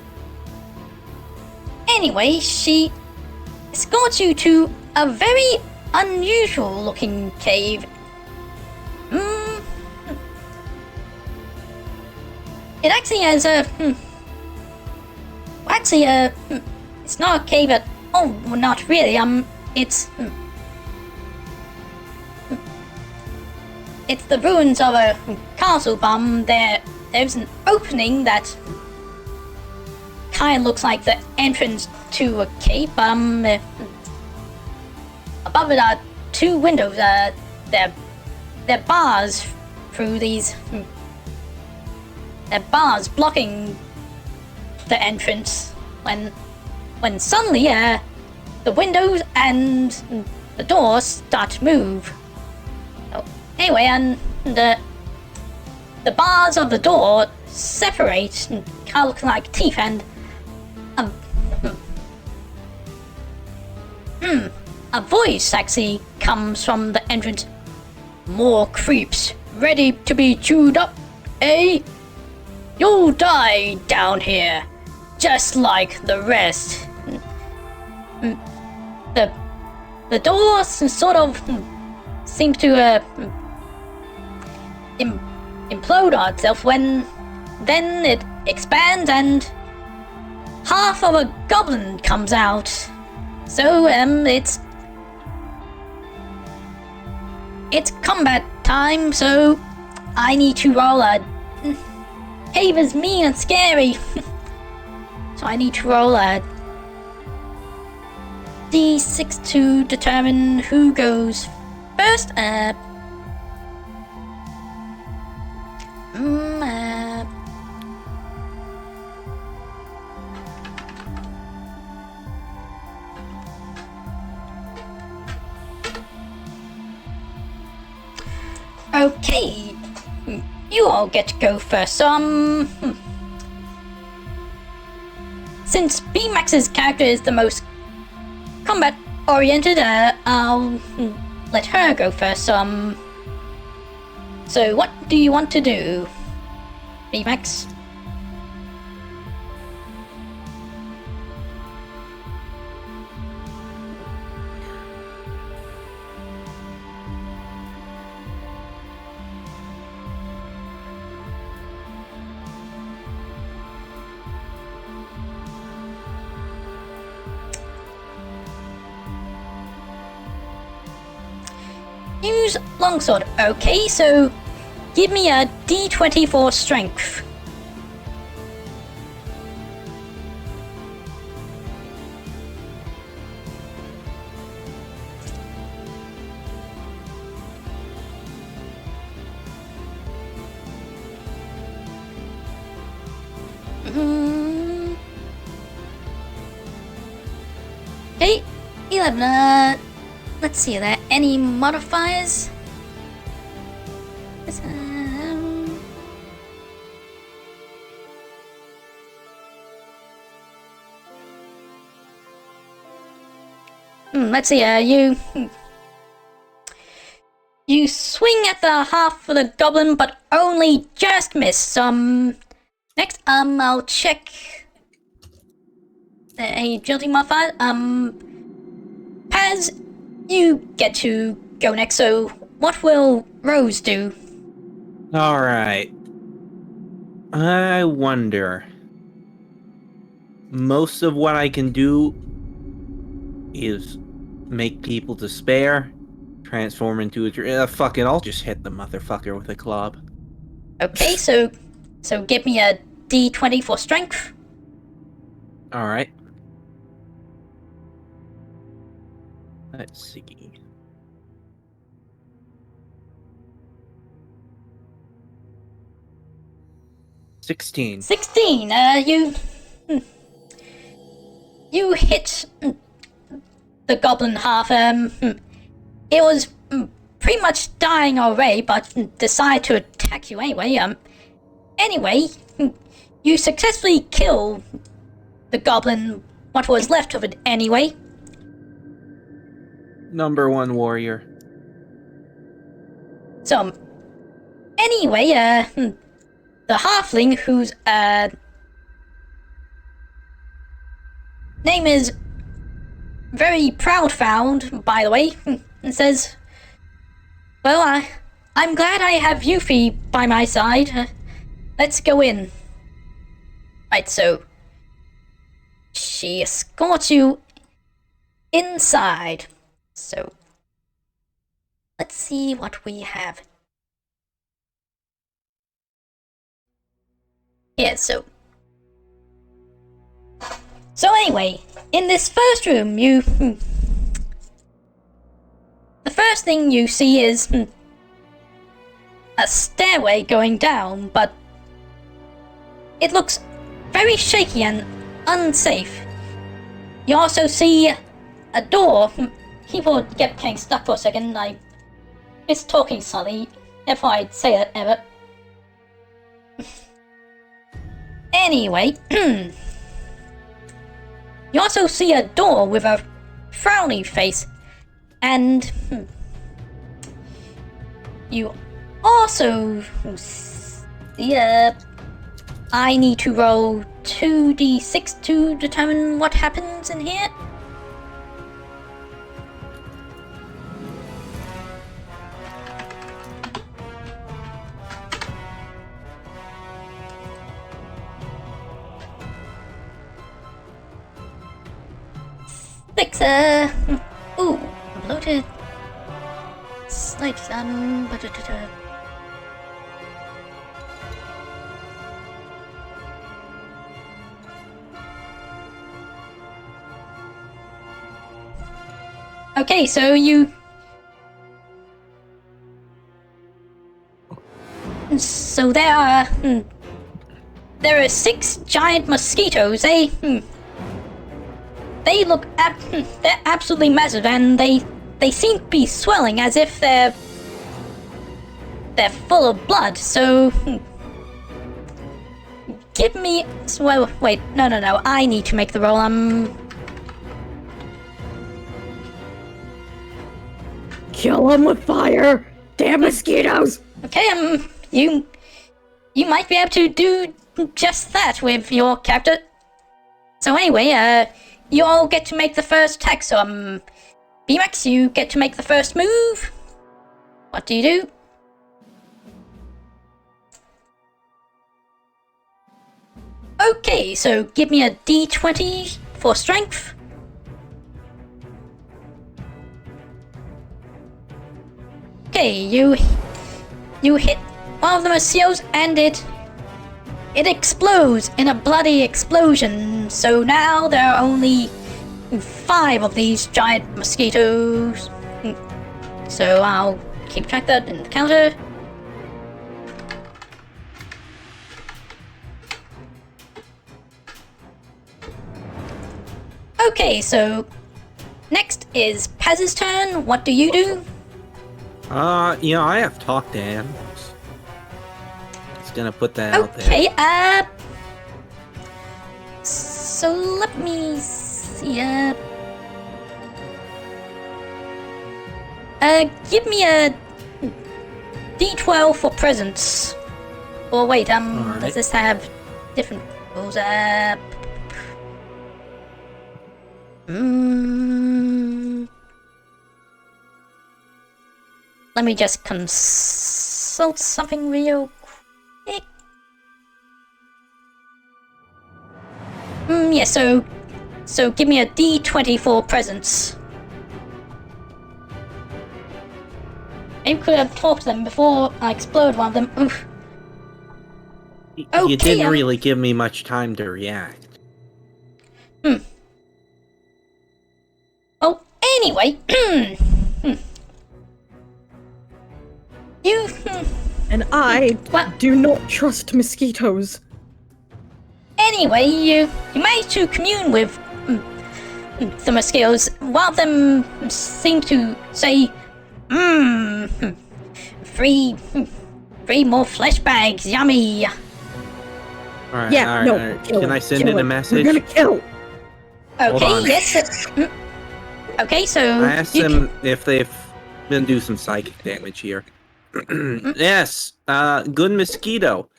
anyway, she escorts you to a very unusual looking cave. It actually has a it's not a cave at all. Well, not really. It's the ruins of a castle. There's an opening that kind of looks like the entrance to a cave. Above it are 2 windows. They're bars through these. They're bars blocking the entrance. When suddenly the windows and the doors start to move. So anyway, and the bars of the door separate and kind of look like teeth, and a voice actually comes from the entrance. More creeps ready to be chewed up, eh? You'll die down here, just like the rest. The door sort of seems to implode on itself when then it expands and half of a goblin comes out. So it's combat time, so I need to roll a cave is mean and scary. So I need to roll a d6 to determine who goes first. Okay, you all get to go first. So, since Beemax's character is the most combat oriented, I'll let her go first. So what do you want to do, Beemax? Use longsword. Okay, so give me a d20 for strength. Okay, 11. Let's see, are there any modifiers? Let's see, you swing at the half of the goblin, but only just miss. Next, I'll check the agility modifier. Paz, you get to go next, so what will Rose do? Alright. I wonder. Most of what I can do is make people despair. Transform into a fuck it, I'll just hit the motherfucker with a club. Okay, so give me a D20 for strength. Alright. Let's see. $16. 16. You hit the goblin half. It was pretty much dying already, but decided to attack you anyway. Anyway, you successfully kill the goblin, what was left of it anyway. Number 1 warrior. So, anyway, the halfling whose name is very proud found, by the way, and says, well, I'm glad I have Yuffie by my side. Let's go in. Right, so she escorts you inside. So let's see what we have. Yeah, so anyway, in this first room, the first thing you see is a stairway going down, but it looks very shaky and unsafe. You also see a door. People get getting stuck for a second. I miss talking slightly. If I'd say that ever. Anyway, you also see a door with a frowny face, and you also see I need to roll 2d6 to determine what happens in here. Six, ooh, bloated. Slight, okay, so there are 6 giant mosquitoes. They look they're absolutely massive, and they seem to be swelling as if they're full of blood. So give me. Well, wait, no. I need to make the roll. Kill them with fire! Damn mosquitoes! Okay, you might be able to do just that with your character. So anyway, you all get to make the first attack. So Beemax, you get to make the first move. What do you do? Okay, so give me a D20 for strength. Okay, you hit one of the mosquitoes, and it explodes in a bloody explosion. So now there are only 5 of these giant mosquitoes. So I'll keep track of that in the counter. Okay, so next is Paz's turn. What do you do? I have talk to animals. Just gonna put that out there. Okay, so let me see, give me a D12 for presents. Or wait, Alright. does this have different rules? Let me just consult something real quick. Yeah, so give me a D20 for presents. Maybe could have talked to them before I explode one of them. Oof. You Okay, didn't really give me much time to react. Oh, anyway. You. And I Well, do not trust mosquitoes. anyway, you managed to commune with the mosquitoes. One of them seemed to say, three more flesh bags, yummy. Alright, Yeah, alright, no. alright. Kill Can it, I send kill it a it. message? We're gonna kill. Hold Okay, on. yes. Okay, so I asked them if they've been do some psychic damage here. Yes, good mosquito.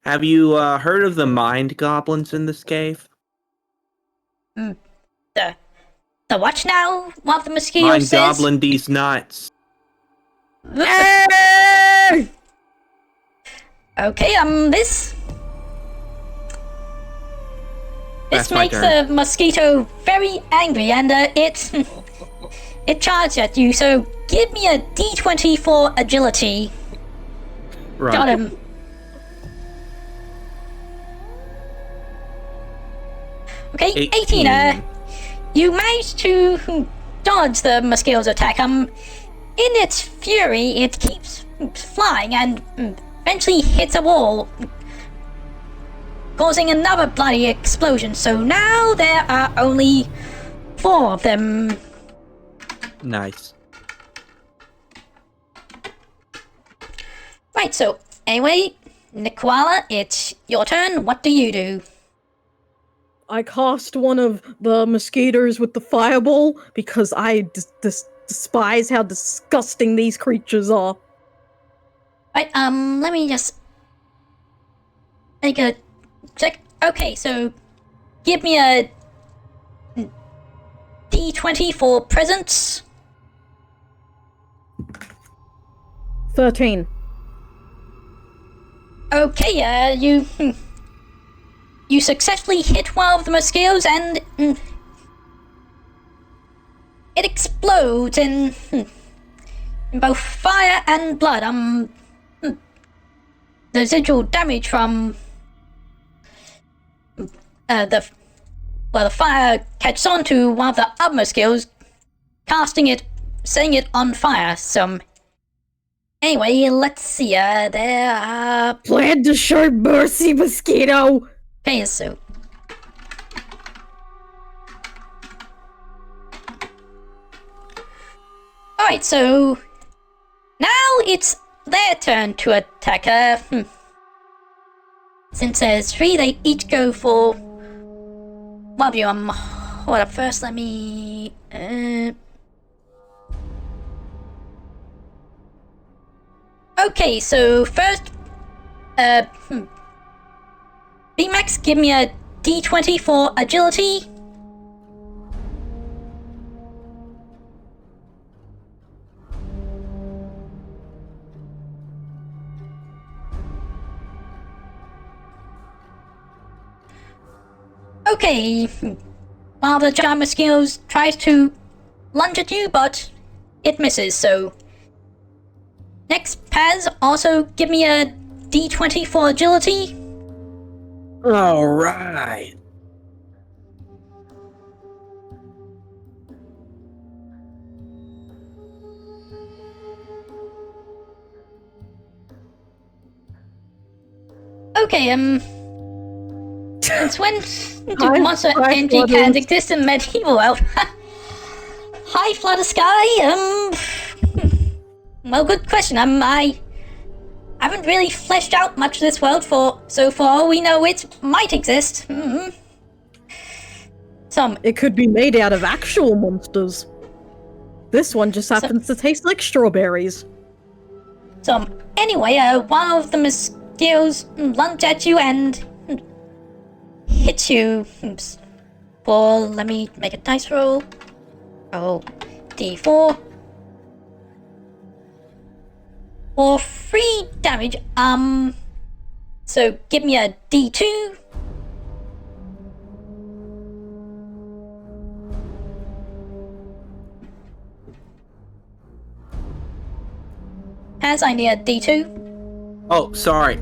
Have you heard of the mind goblins in this cave? the watch now? One of the mosquitoes Mind says. goblin these nuts. Hey! Okay, this That's my makes turn. a mosquito very angry, and it charges at you. So give me a D20 for agility. Right. Got him. Okay, 18. You managed to dodge the mosquito's attack. In its fury, it keeps flying and eventually hits a wall, causing another bloody explosion. So now there are only 4 of them. Nice. Right, so anyway, Nicoala, it's your turn. What do you do? I cast one of the mosquitoes with the fireball because I despise how disgusting these creatures are. Right, let me just make a check. Okay, so give me a D20 for presence. 13. Okay, you successfully hit one of the mosquitoes and it explodes in both fire and blood. The residual damage from the fire catches on to one of the other mosquitoes, setting it on fire. So anyway, let's see. There are. Plan to show mercy, mosquito! Okay, so. Alright, so. Now it's their turn to attack. Since there's 3, they each go for. One of you, hold up first, let me. Okay, so first. Beemax, give me a D20 for agility. Okay, one of the giant mosquitoes tries to lunge at you, but it misses, so. Next, Paz, also give me a D20 for agility. Alright. Okay, since when do Hi, monster energy Flutters. cans exist in medieval world? Hi, Flutter Sky, well, good question. I haven't really fleshed out much of this world so for all we know it might exist. It could be made out of actual monsters. This one just happens to taste like strawberries. So anyway, one of the mosquitoes lunge at you and hits you for, let me make a dice roll. Oh, D4. For 3 damage, so give me a D2. Paz, I need a D2. Oh, sorry.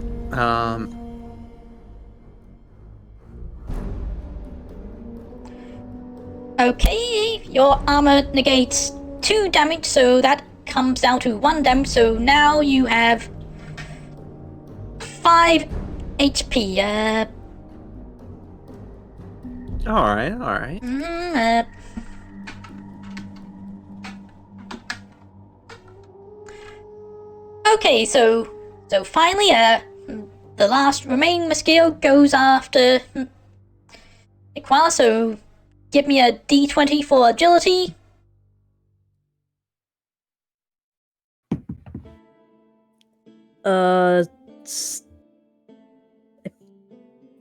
Okay, your armor negates 2 damage, so that comes down to 1 damage. So now you have 5 HP. Alright. Okay, so finally, the last remaining mosquito goes after Iqbal, so give me a D20 for agility.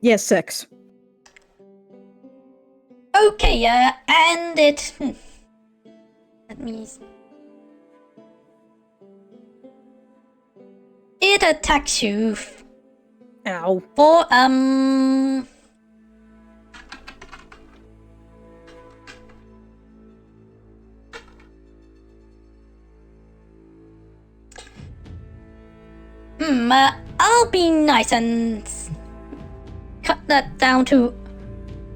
Yeah, 6. Okay, and it... let me... It attacks you Ow. for, I'll be nice and cut that down to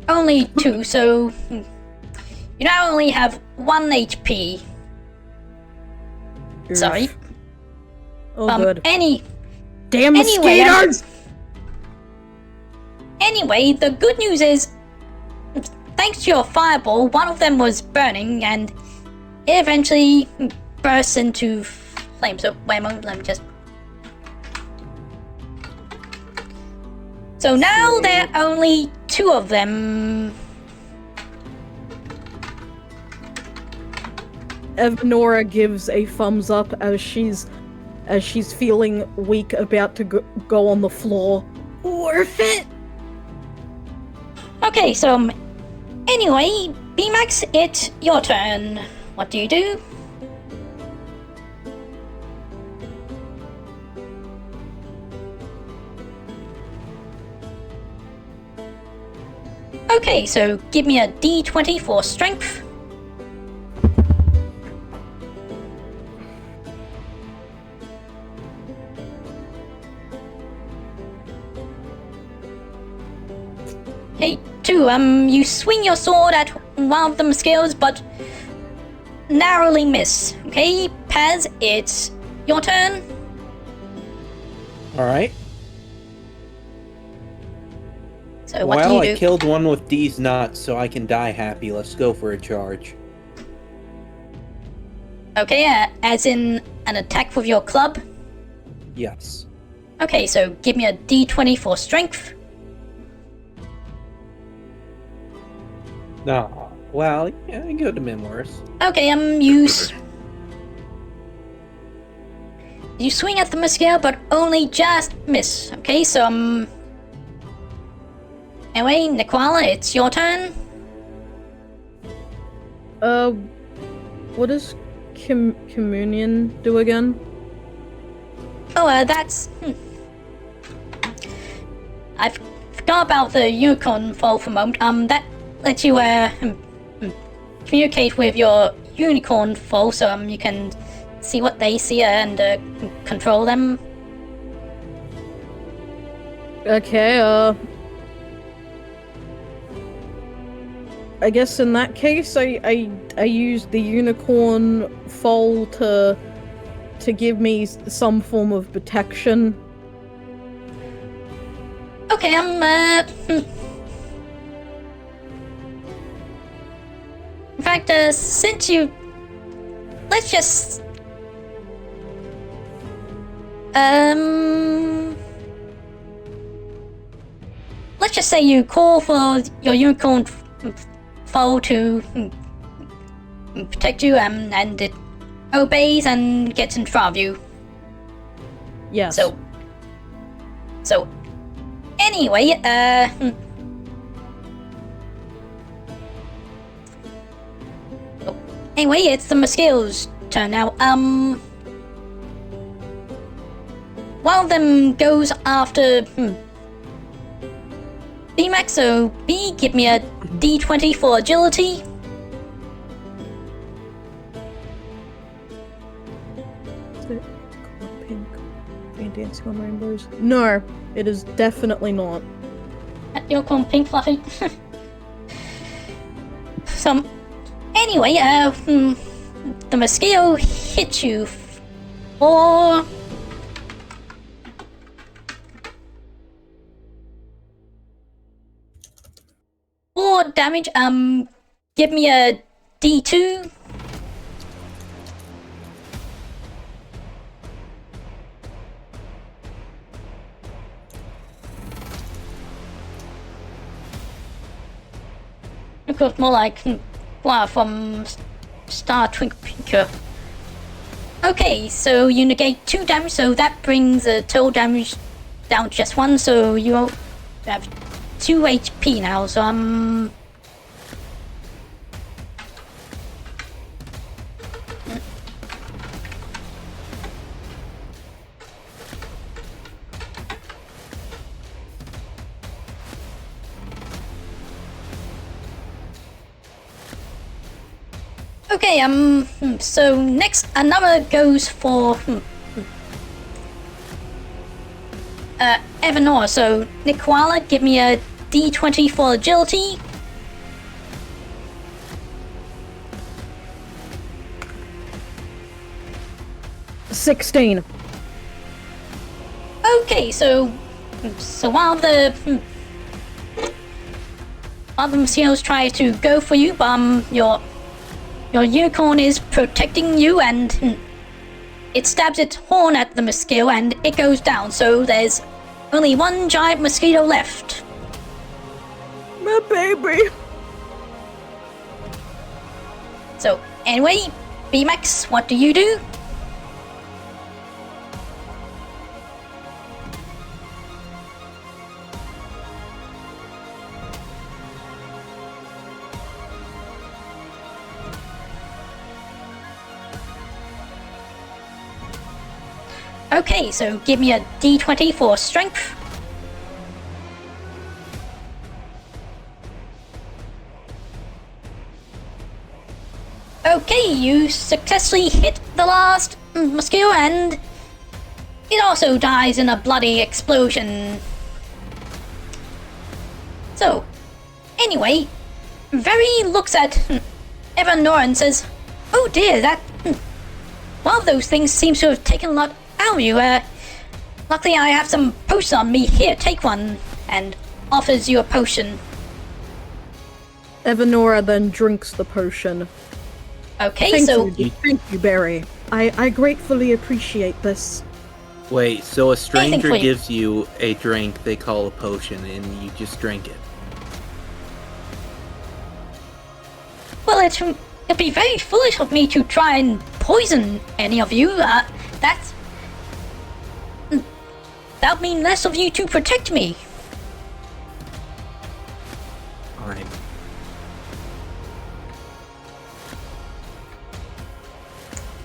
only 2, so you now only have 1 HP. Oof. Sorry. Oh, good. Damn anyway, mosquitoes! Anyway, the good news is, thanks to your fireball, one of them was burning, and it eventually bursts into flames. So, wait a moment, let me just... So now there are only 2 of them. Evanora gives a thumbs up as she's feeling weak, about to go on the floor. Worth it! Okay, so anyway, Beemax, it's your turn. What do you do? Okay, so give me a D20 for strength. Okay, 2. You swing your sword at one of the mosquitoes, but narrowly miss. Okay, Paz, it's your turn. Alright. So what do you do? I killed one with these nuts, so I can die happy. Let's go for a charge. Okay, as in an attack with your club? Yes. Okay, so give me a D20 for strength. No. Well, yeah, it could have been worse. Okay, you swing at the mosquito, but only just miss. Okay, so, anyway, Nicola, it's your turn. What does communion do again? Oh, that's... I forgot about the unicorn fall for a moment. That lets you, communicate with your unicorn foe, so, you can see what they see and, control them. Okay, I guess in that case, I used the unicorn foal to give me some form of protection. Okay, in fact, since you... Let's just... Let's just say you call for your unicorn foe to protect you, and it obeys and gets in front of you. Yes. So, anyway, anyway, it's the mosquito's turn now. One of them goes after Beemax, so B, give me a D20 for agility. pink. Fan dancing on rainbows. No, it is definitely not. You're called Pink Fluffy. So, anyway, the mosquito hit you for 4 damage. Give me a D2. It was more like from Star Twinkle. Okay, so you negate 2 damage, so that brings the total damage down to just 1, so you have 2 HP now, so okay, so next, another goes for, Evanor. So, Nikwala, give me a D20 for agility. $16. Okay, so while the mosquitoes try to go for you, your unicorn is protecting you, and it stabs its horn at the mosquito, and it goes down. So there's only 1 giant mosquito left. My baby. So anyway, Beemax, what do you do? Okay, so give me a D20 for strength. Okay, you successfully hit the last mosquito, and it also dies in a bloody explosion. So, anyway, Very looks at Evanor and says, "Oh dear, that one of those things seems to have taken a lot out of you. Luckily I have some potion on me. Here, take one," and offers you a potion. Evanora then drinks the potion. Okay, Thank you, Barry. I gratefully appreciate this. Wait, so a stranger Anything for you. gives you a drink they call a potion, and you just drink it? Well, it'd be very foolish of me to try and poison any of you. That would mean less of you to protect me. Fine.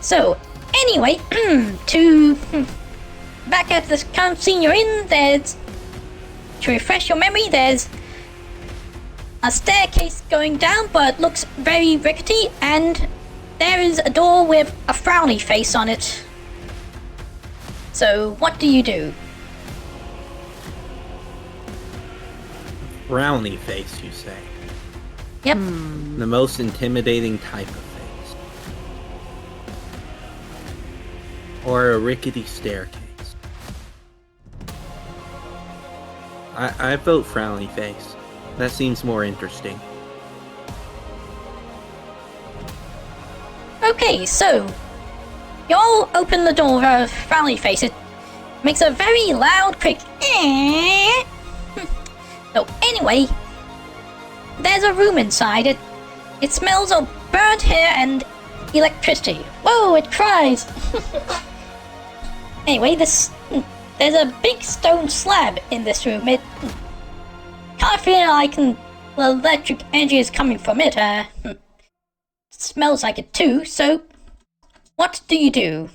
So, anyway, to back at the current scene you're in, there's, to refresh your memory, there's a staircase going down, but looks very rickety, and there is a door with a frowny face on it. So, what do you do? Brownie face, you say? Yep. The most intimidating type of face. Or a rickety staircase. I vote frowny face. That seems more interesting. Okay, so you all open the door of frowny face. It makes a very loud quick So anyway, there's a room inside. It smells of burnt hair and electricity. Whoa, it cries. Anyway, there's a big stone slab in this room. It can't feel like the electric energy is coming from it. Smells like it too. So, what do you do?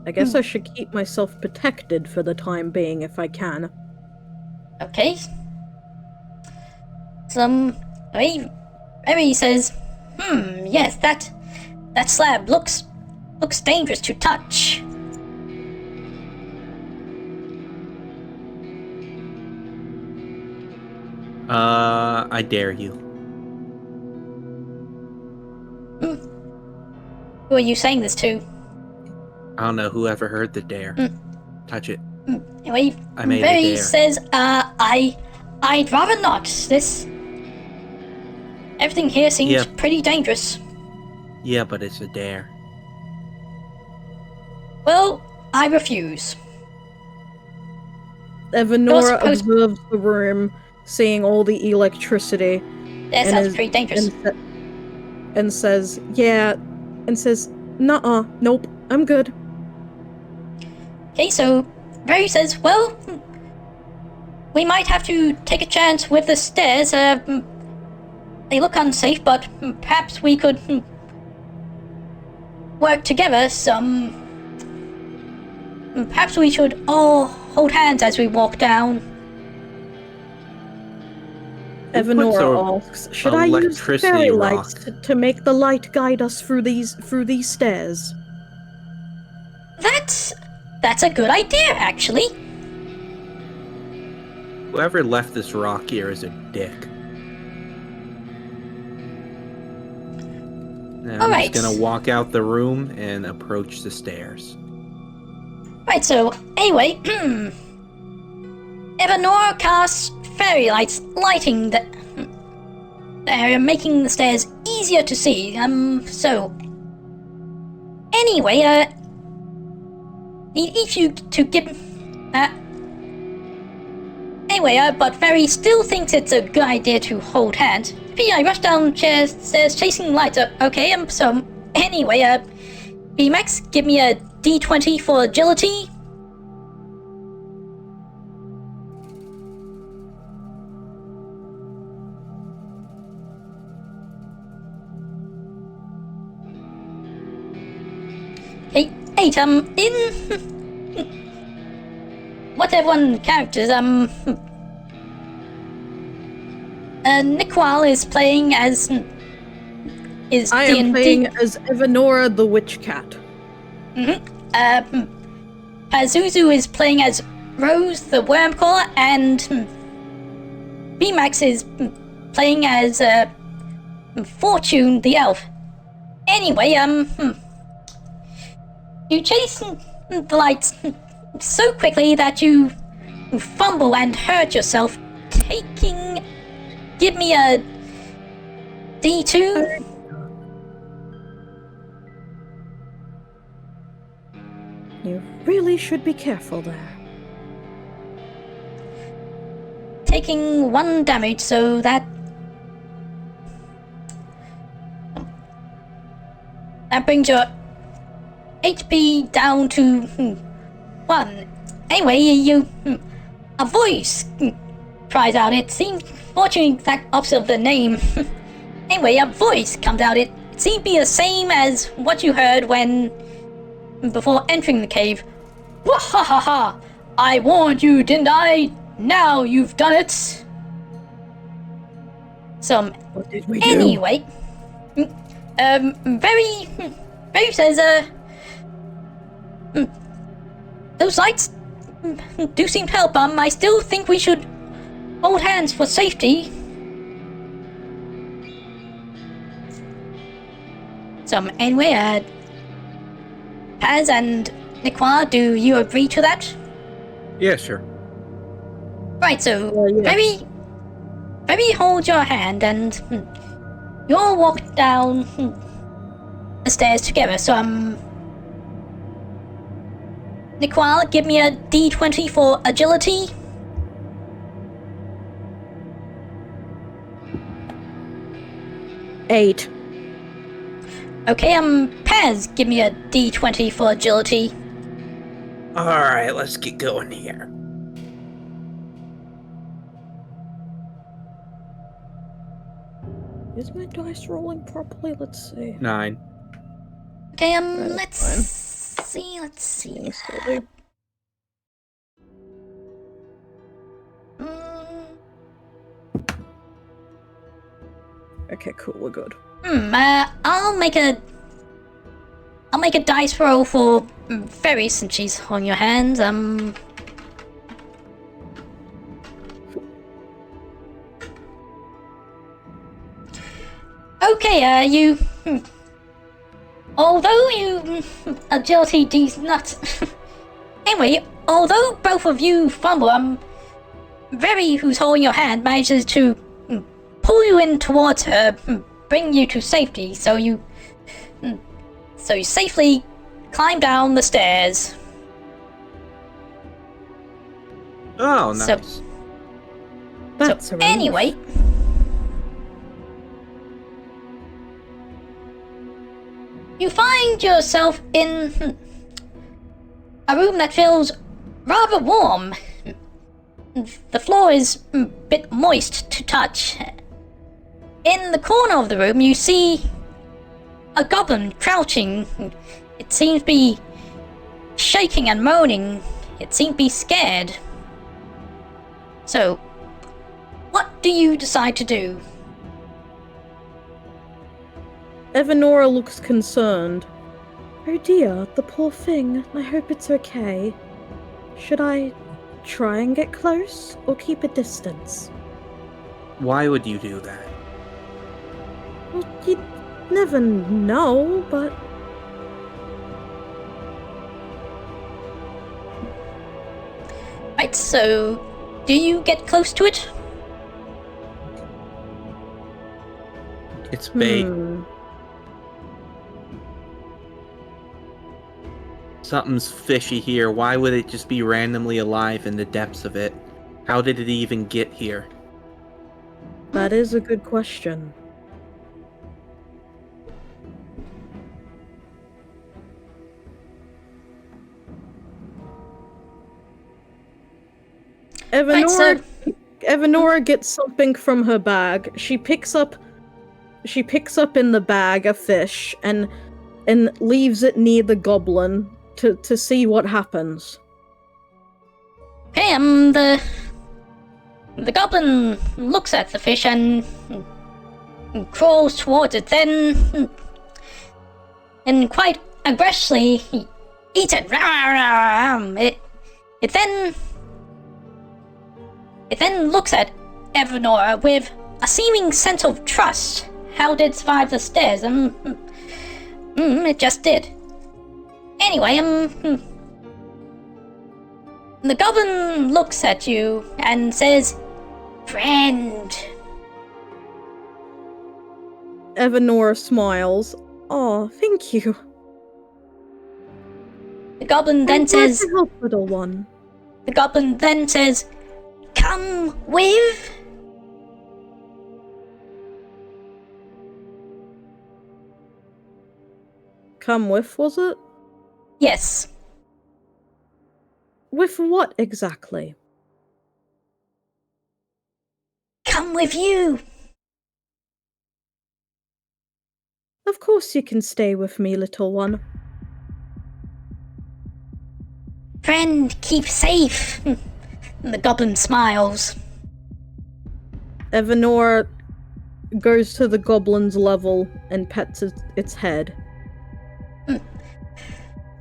I guess I should keep myself protected for the time being if I can. Okay. Maybe says, yes, that slab looks dangerous to touch. I dare you. Who are you saying this to? I don't know whoever heard the dare. Touch it. Anyway, I made a Barry dare. says, I'd rather not. Everything here seems pretty dangerous. Yeah, but it's a dare. Well, I refuse. Evanora observes the room, seeing all the electricity. That sounds pretty dangerous. And says, yeah, and says, nuh-uh, nope, I'm good. Okay, so Barry says, well, we might have to take a chance with the stairs. They look unsafe, but perhaps we could work together some. Perhaps we should all hold hands as we walk down. Evanora asks, should I use fairy lights to make the light guide us through these stairs? That's a good idea, actually. Whoever left this rock here is a dick. And I'm just gonna walk out the room and approach the stairs. Right, so anyway, Evanora casts fairy lights, lighting the area, making the stairs easier to see. So anyway, need each of you to give. Anyway, but Fairy still thinks it's a good idea to hold hands. I rush down stairs chasing lights. Okay, so anyway, Beemax, give me a D20 for agility. Okay, 8, in what everyone characters, Nikwal is playing as I am playing as Evanora the Witch Cat. Pazuzu is playing as Rose the Wormcaller, and Beemax is playing as Fortune the Elf. Anyway, you chase the lights so quickly that you fumble and hurt yourself, taking... Give me a D2. You really should be careful there. Taking 1 damage, so that brings your HP down to 1. Anyway, a voice cries out. It seems, fortunately, exact opposite of the name. Anyway, a voice comes out. It seems to be the same as what you heard before entering the cave. Wahahaha! I warned you, didn't I? Now you've done it. So, what did we do? Anyway, Very says, those lights do seem to help. I still think we should hold hands for safety. So, anyway, Paz and Niqua, do you agree to that? Yeah, sure. Right, so, yes. Very hold your hand and you all walk down the stairs together. So, Niqua, give me a D20 for agility. Eight. Okay, Paz, give me a D20 for agility. Alright, let's get going here. Is my dice rolling properly? Let's see. 9. Okay, let's Let's see. Mm, Okay, cool, we're good. I'll make a dice roll for Fairy since she's on your hands. Okay, you. Although you agility D's not. Anyway, although both of you fumble, Very, who's holding your hand, manages to pull you in towards her, bring you to safety. So you safely climb down the stairs. Oh, nice. That's a relief. Anyway. You find yourself in a room that feels rather warm. The floor is a bit moist to touch. In the corner of the room, you see a goblin crouching. It seems to be shaking and moaning. It seems to be scared. So, what do you decide to do? Evanora looks concerned. Oh dear, the poor thing. I hope it's okay. Should I try and get close, or keep a distance? Why would you do that? Well, you'd never know, but... Right, so do you get close to it? It's bait. Something's fishy here. Why would it just be randomly alive in the depths of it? How did it even get here? That is a good question. Evanora gets something from her bag. She picks up in the bag a fish and leaves it near the goblin to see what happens. Okay, the goblin looks at the fish and crawls towards it, then and quite aggressively eats it. It then looks at Evanora with a seeming sense of trust. How did it survive the stairs? It just did. Anyway, the goblin looks at you and says, "Friend." Evanora smiles. Oh, thank you. The goblin then says, to help, little one. The goblin then says, "Come with." Come with, was it? Yes. With what exactly? Come with you. Of course you can stay with me, little one. Friend, keep safe. The goblin smiles. Evanora goes to the goblin's level and pets its head.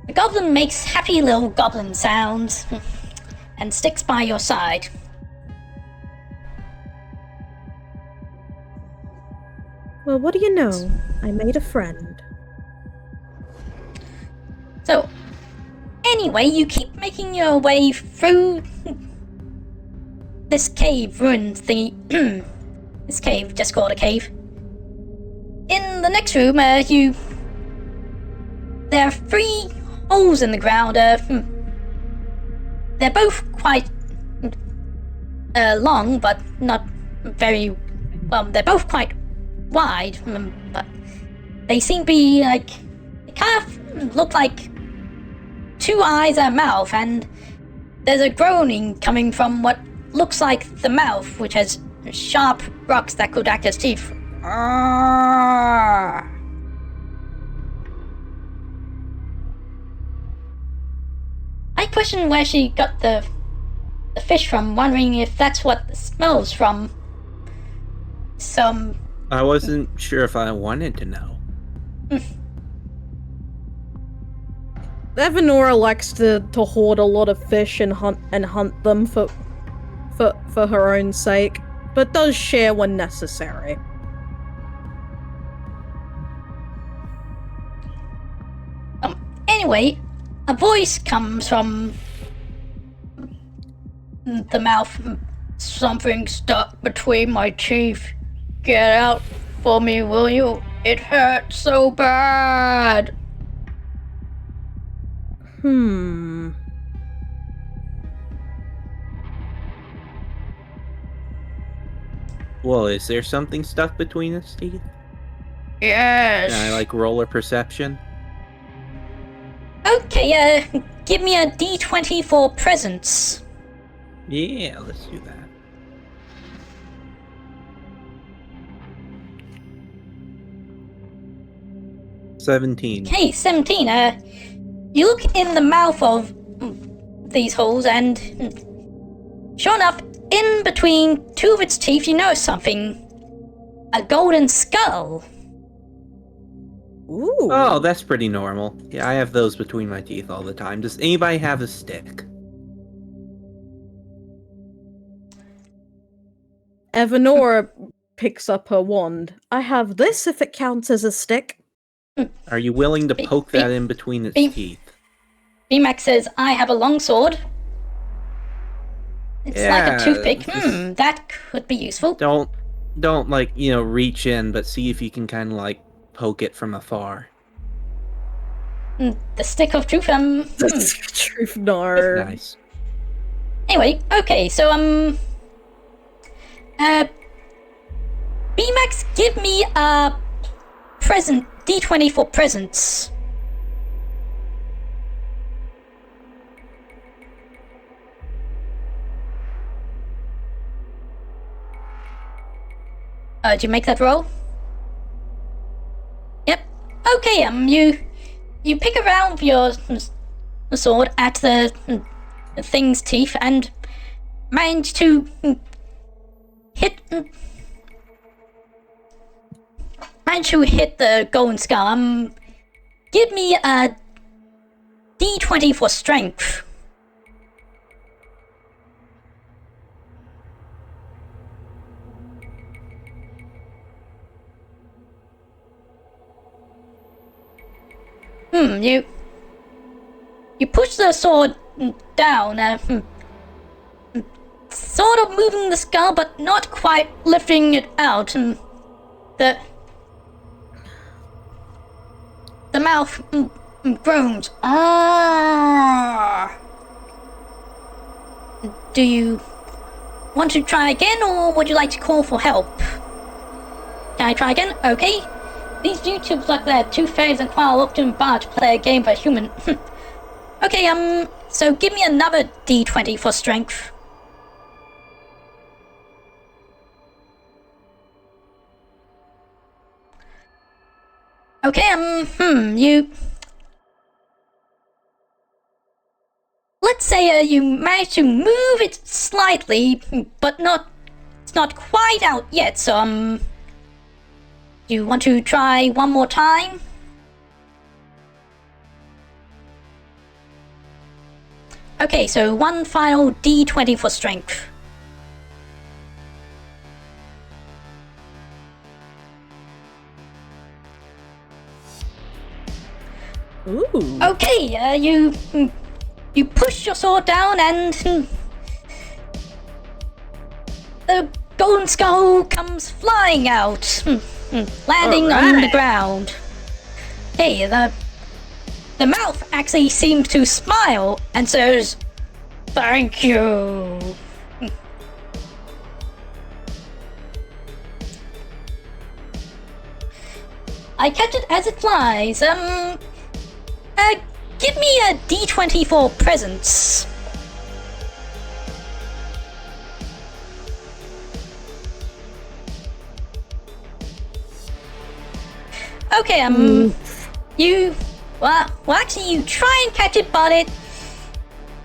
The goblin makes happy little goblin sounds and sticks by your side. Well, what do you know? I made a friend. So, anyway, you keep making your way through this cave ruins thingy. This cave, just called a cave. In the next room, there are 3 holes in the ground. They're both quite long, but not very well. They're both quite wide, but they seem to be like, they kind of look like 2 eyes and a mouth, and there's a groaning coming from what looks like the mouth, which has sharp rocks that could act as teeth. question where she got the fish from, wondering if that's what the smell's from. I wasn't sure if I wanted to know. Evanora likes to hoard a lot of fish and hunt them for her own sake, but does share when necessary. Anyway, a voice comes from the mouth. Something stuck between my teeth. Get out for me, will you? It hurts so bad. Well, is there something stuck between his teeth? Yes. Can I, roll a perception? Okay, give me a D20 for presents. Yeah, let's do that. $17. Okay, 17. You look in the mouth of these holes, and sure enough, in between two of its teeth, you notice something. A golden skull. Ooh. Oh, that's pretty normal. Yeah, I have those between my teeth all the time. Does anybody have a stick? Evanora picks up her wand. I have this if it counts as a stick. Are you willing to poke that in between its teeth? Beemax says, I have a longsword. It's like a toothpick. That could be useful. Don't reach in, but see if you can kind of poke it from afar. The stick of truth, Truth, no. Nice. Anyway, okay, so, Beemax, give me a present, D20 for presents. Did you make that roll? Yep. Okay, you pick around your sword at the thing's teeth and manage to hit the golden skull. Give me a D20 for strength. You push the sword down, sort of moving the skull, but not quite lifting it out, and the mouth groans. Ah. Do you want to try again, or would you like to call for help? Can I try again? Okay. These YouTubes like that, two fairies and quite often bar to play a game for a human. Okay, so give me another D20 for strength. Okay, you... Let's say, you manage to move it slightly, but it's not quite out yet, so, do you want to try one more time? Okay, so one final D20 for strength. Ooh. Okay, you push your sword down and the golden skull comes flying out, landing on the ground. Hey, the mouth actually seems to smile and says, "Thank you." I catch it as it flies. Give me a D20 for presents. Okay, you... Well, actually, you try and catch it, but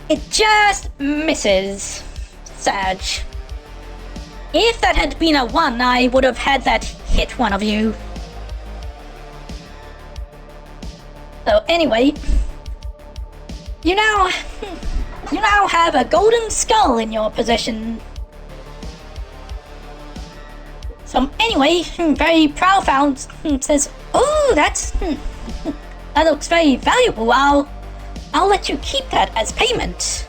it just misses. Sag. If that had been a 1, I would have had that hit one of you. So anyway, you now have a golden skull in your possession. So anyway, very proud says, "Oh, that looks very valuable. I'll let you keep that as payment."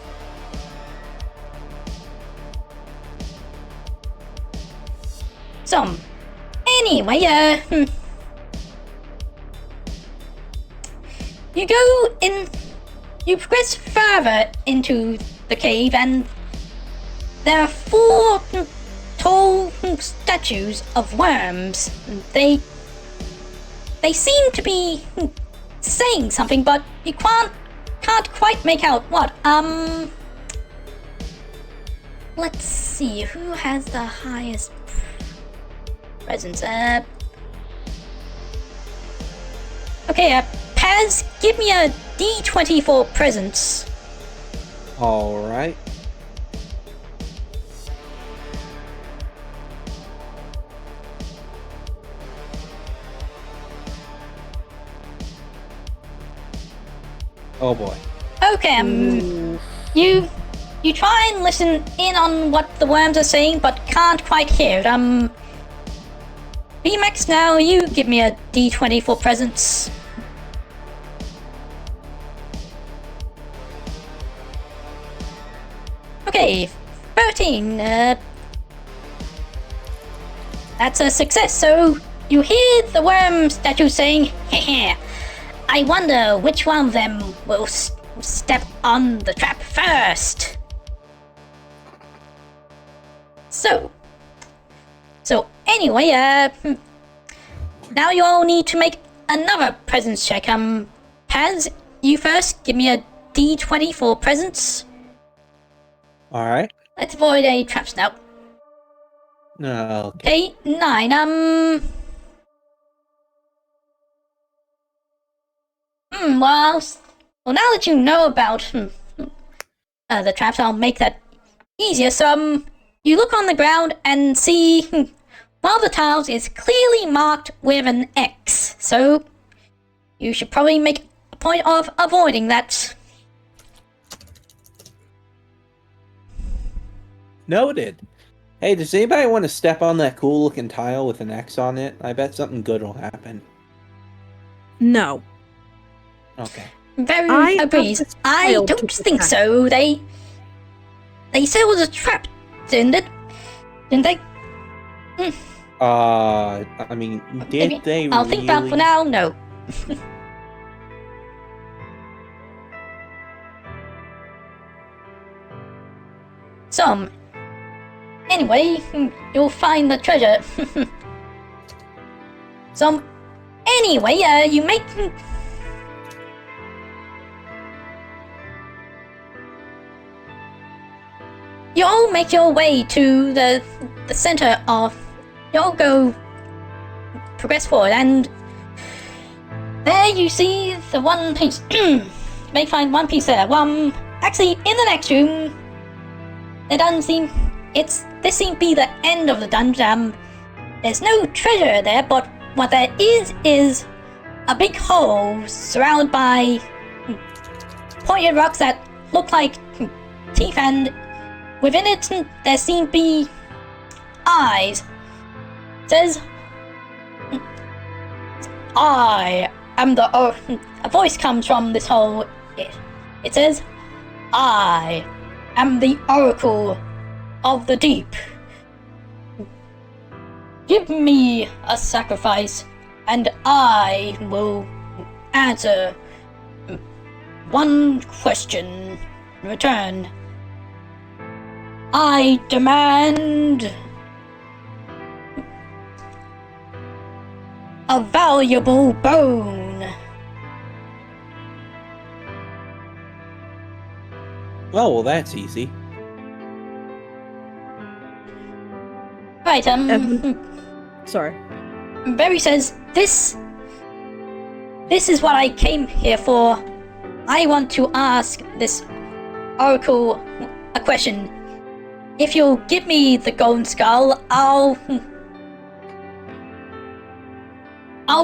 So anyway, you go in, you progress further into the cave, and there are 4 tall statues of worms. They seem to be saying something, but you can't quite make out what. Let's see, who has the highest presence? Okay, Paz, give me a D20 for presence. Alright. Oh boy. Okay, you try and listen in on what the worms are saying, but can't quite hear it. Beemax, now you give me a D20 for presence. Okay, 13. That's a success. So you hear the worm statue saying, "Heh, I wonder which one of them will step on the trap first." So anyway, now you all need to make another presence check. Paz, you first. Give me a D20 for presence. Alright. Let's avoid any traps now. Okay. 9. Well, now that you know about the traps, I'll make that easier. So, you look on the ground and see one of the tiles is clearly marked with an X. So, you should probably make a point of avoiding that. Noted. Hey, does anybody want to step on that cool looking tile with an X on it? I bet something good will happen. No. Okay. Very agrees. I don't think so. They said it was a trap, didn't they? I mean, did they I'll think about it for now. No. So, anyway, you'll find the treasure. So, anyway, you make. You all make your way to the center of. You all progress forward, and there you see the one piece. You may find one piece there. Actually, in the next room, it doesn't seem. This seems to be the end of the dungeon. There's no treasure there, but what there is a big hole surrounded by pointed rocks that look like teeth, and within it there seem to be eyes. It says, "I am the." A voice comes from this hole. It says, "I am the Oracle of the Deep. Give me a sacrifice, and I will answer one question in return. I demand a valuable bone." Oh, well, that's easy. Right, Sorry. Berry says, This is what I came here for. I want to ask this Oracle a question. If you'll give me the golden skull, I'll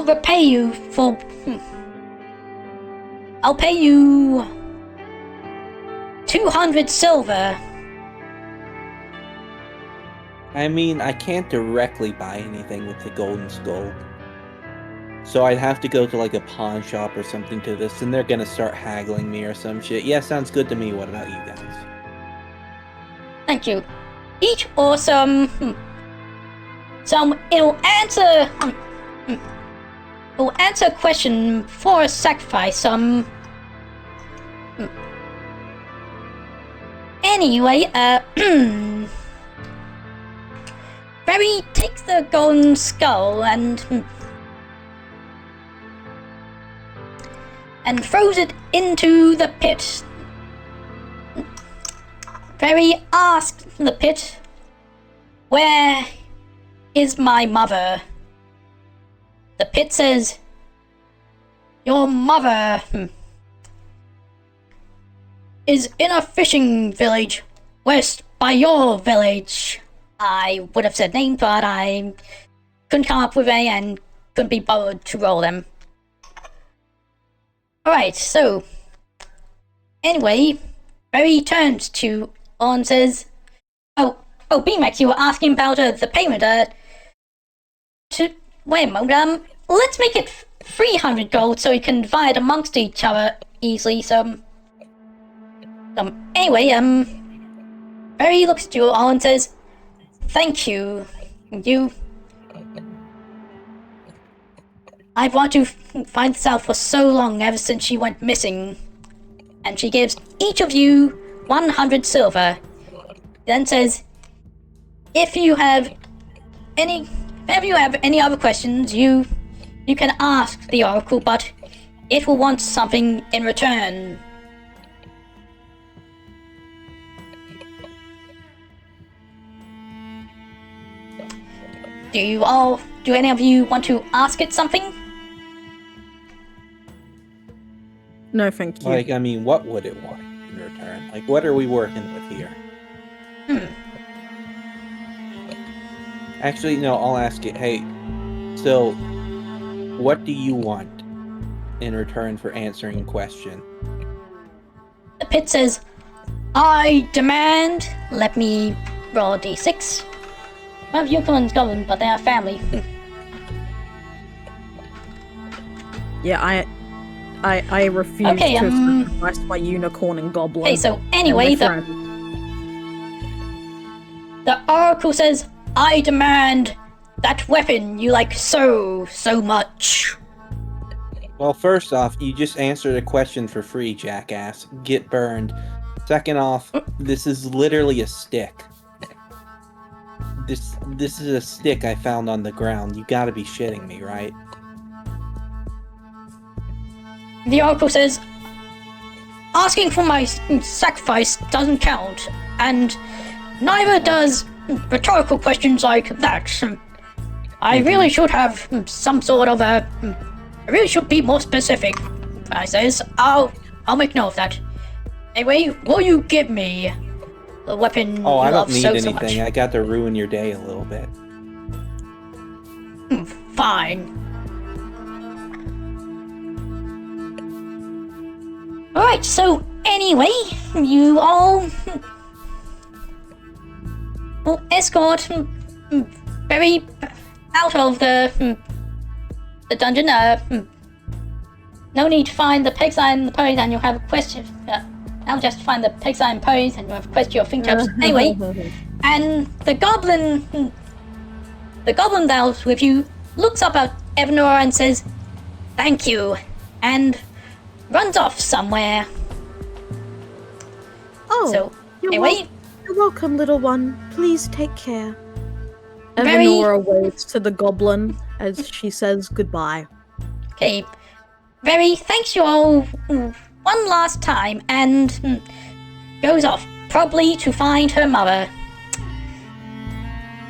repay you for... I'll pay you 200 silver. I mean, I can't directly buy anything with the golden skull. So I'd have to go to like a pawn shop or something to this, and they're gonna start haggling me or some shit. Yeah, sounds good to me. What about you guys? Thank you. Each or some it'll answer a question for a sacrifice. Anyway, Barry takes the golden skull and throws it into the pit. Barry asks the pit, "Where is my mother?" The pit says, "Your mother is in a fishing village west by your village." I would have said name, but I couldn't come up with any and couldn't be bothered to roll them. Alright, so anyway, Barry turns to Orr and says, Oh, Beemax, you were asking about the payment. Wait a moment, let's make it 300 gold so we can divide amongst each other easily. So, anyway, Barry looks at you all and says, "Thank you. I've wanted to find this out for so long, ever since she went missing." And she gives each of you 100 silver. Then says, if you have any other questions, you can ask the Oracle, but it will want something in return. Do any of you want to ask it something? No, thank you. Like, I mean, what would it want in return? Like, what are we working with here? Actually, no, I'll ask it. Hey, so, what do you want in return for answering a question? The pit says, I demand... Let me roll a d6. Well, unicorns govern, but they are family. Yeah, I refuse Okay, to sacrifice my unicorn and goblin. Okay, so anyway, the Oracle says, I demand that weapon you like so much. Well, first off, you just answered a question for free, jackass. Get burned. Second off, this is literally a stick. This is a stick I found on the ground. You gotta be shitting me, right? The Oracle says, asking for my sacrifice doesn't count, and neither does rhetorical questions like that. I really should have some sort of I really should be more specific. I says, I'll make note of that. Anyway, will you give me the weapon you I don't love need so anything. much? I got to ruin your day a little bit. Fine. Alright, so anyway, you all will escort Barry out of the dungeon. No need to find the pigsty and the pose, and you'll have a question. I'll just find the pigsty and pose, and you'll have a question your fingertips. Anyway, and the goblin that was with you looks up at Evanora and says, "Thank you," and runs off somewhere. Oh, So you're anyway, you're welcome, little one. Please take care. Very- Evanora waves to the goblin as she says goodbye. okay, Very thanks you all one last time, and goes off, probably to find her mother.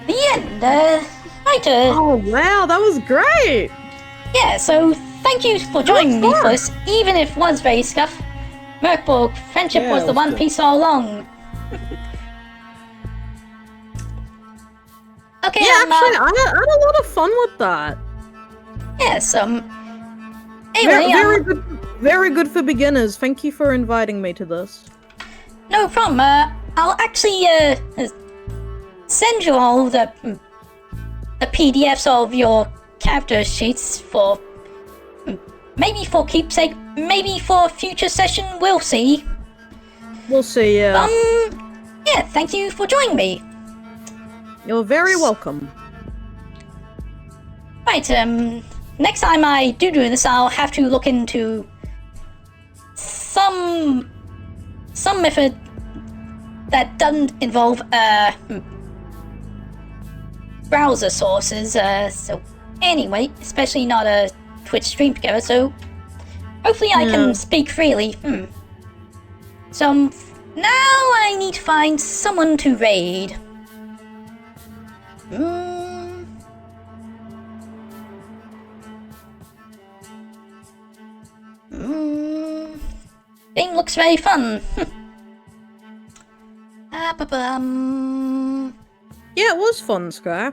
The end. Right. Oh wow, that was great. Yeah. So thank you for joining me for this, even if it was very scuff. Mörkborg, friendship Yeah, was the let's one go. piece all along. Okay, Yeah, actually, I had a lot of fun with that. yes, anyway, Very good for beginners. Thank you for inviting me to this. no problem, I'll actually, send you all the PDFs of your character sheets for, maybe for keepsake, maybe for a future session, we'll see. We'll see, yeah. Yeah, thank you for joining me. You're very welcome. Right, next time I do this, I'll have to look into some method that doesn't involve, browser sources, so anyway, especially not a Twitch stream together, so hopefully I can speak freely. So, now I need to find someone to raid. Game looks very fun. Yeah, it was fun, Sky.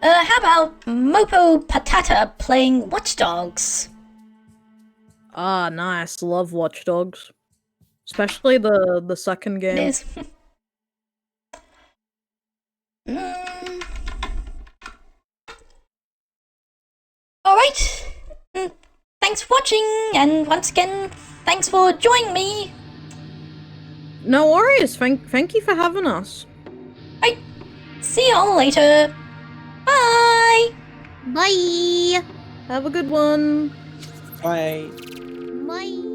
How about Mopo Patata playing Watch Dogs? Ah, nice. Love Watch Dogs. Especially the second game. It is. Alright. Thanks for watching, and once again, thanks for joining me. No worries. Thank you for having us. Right. See y'all later. Bye. Bye. Have a good one. Bye. Bye.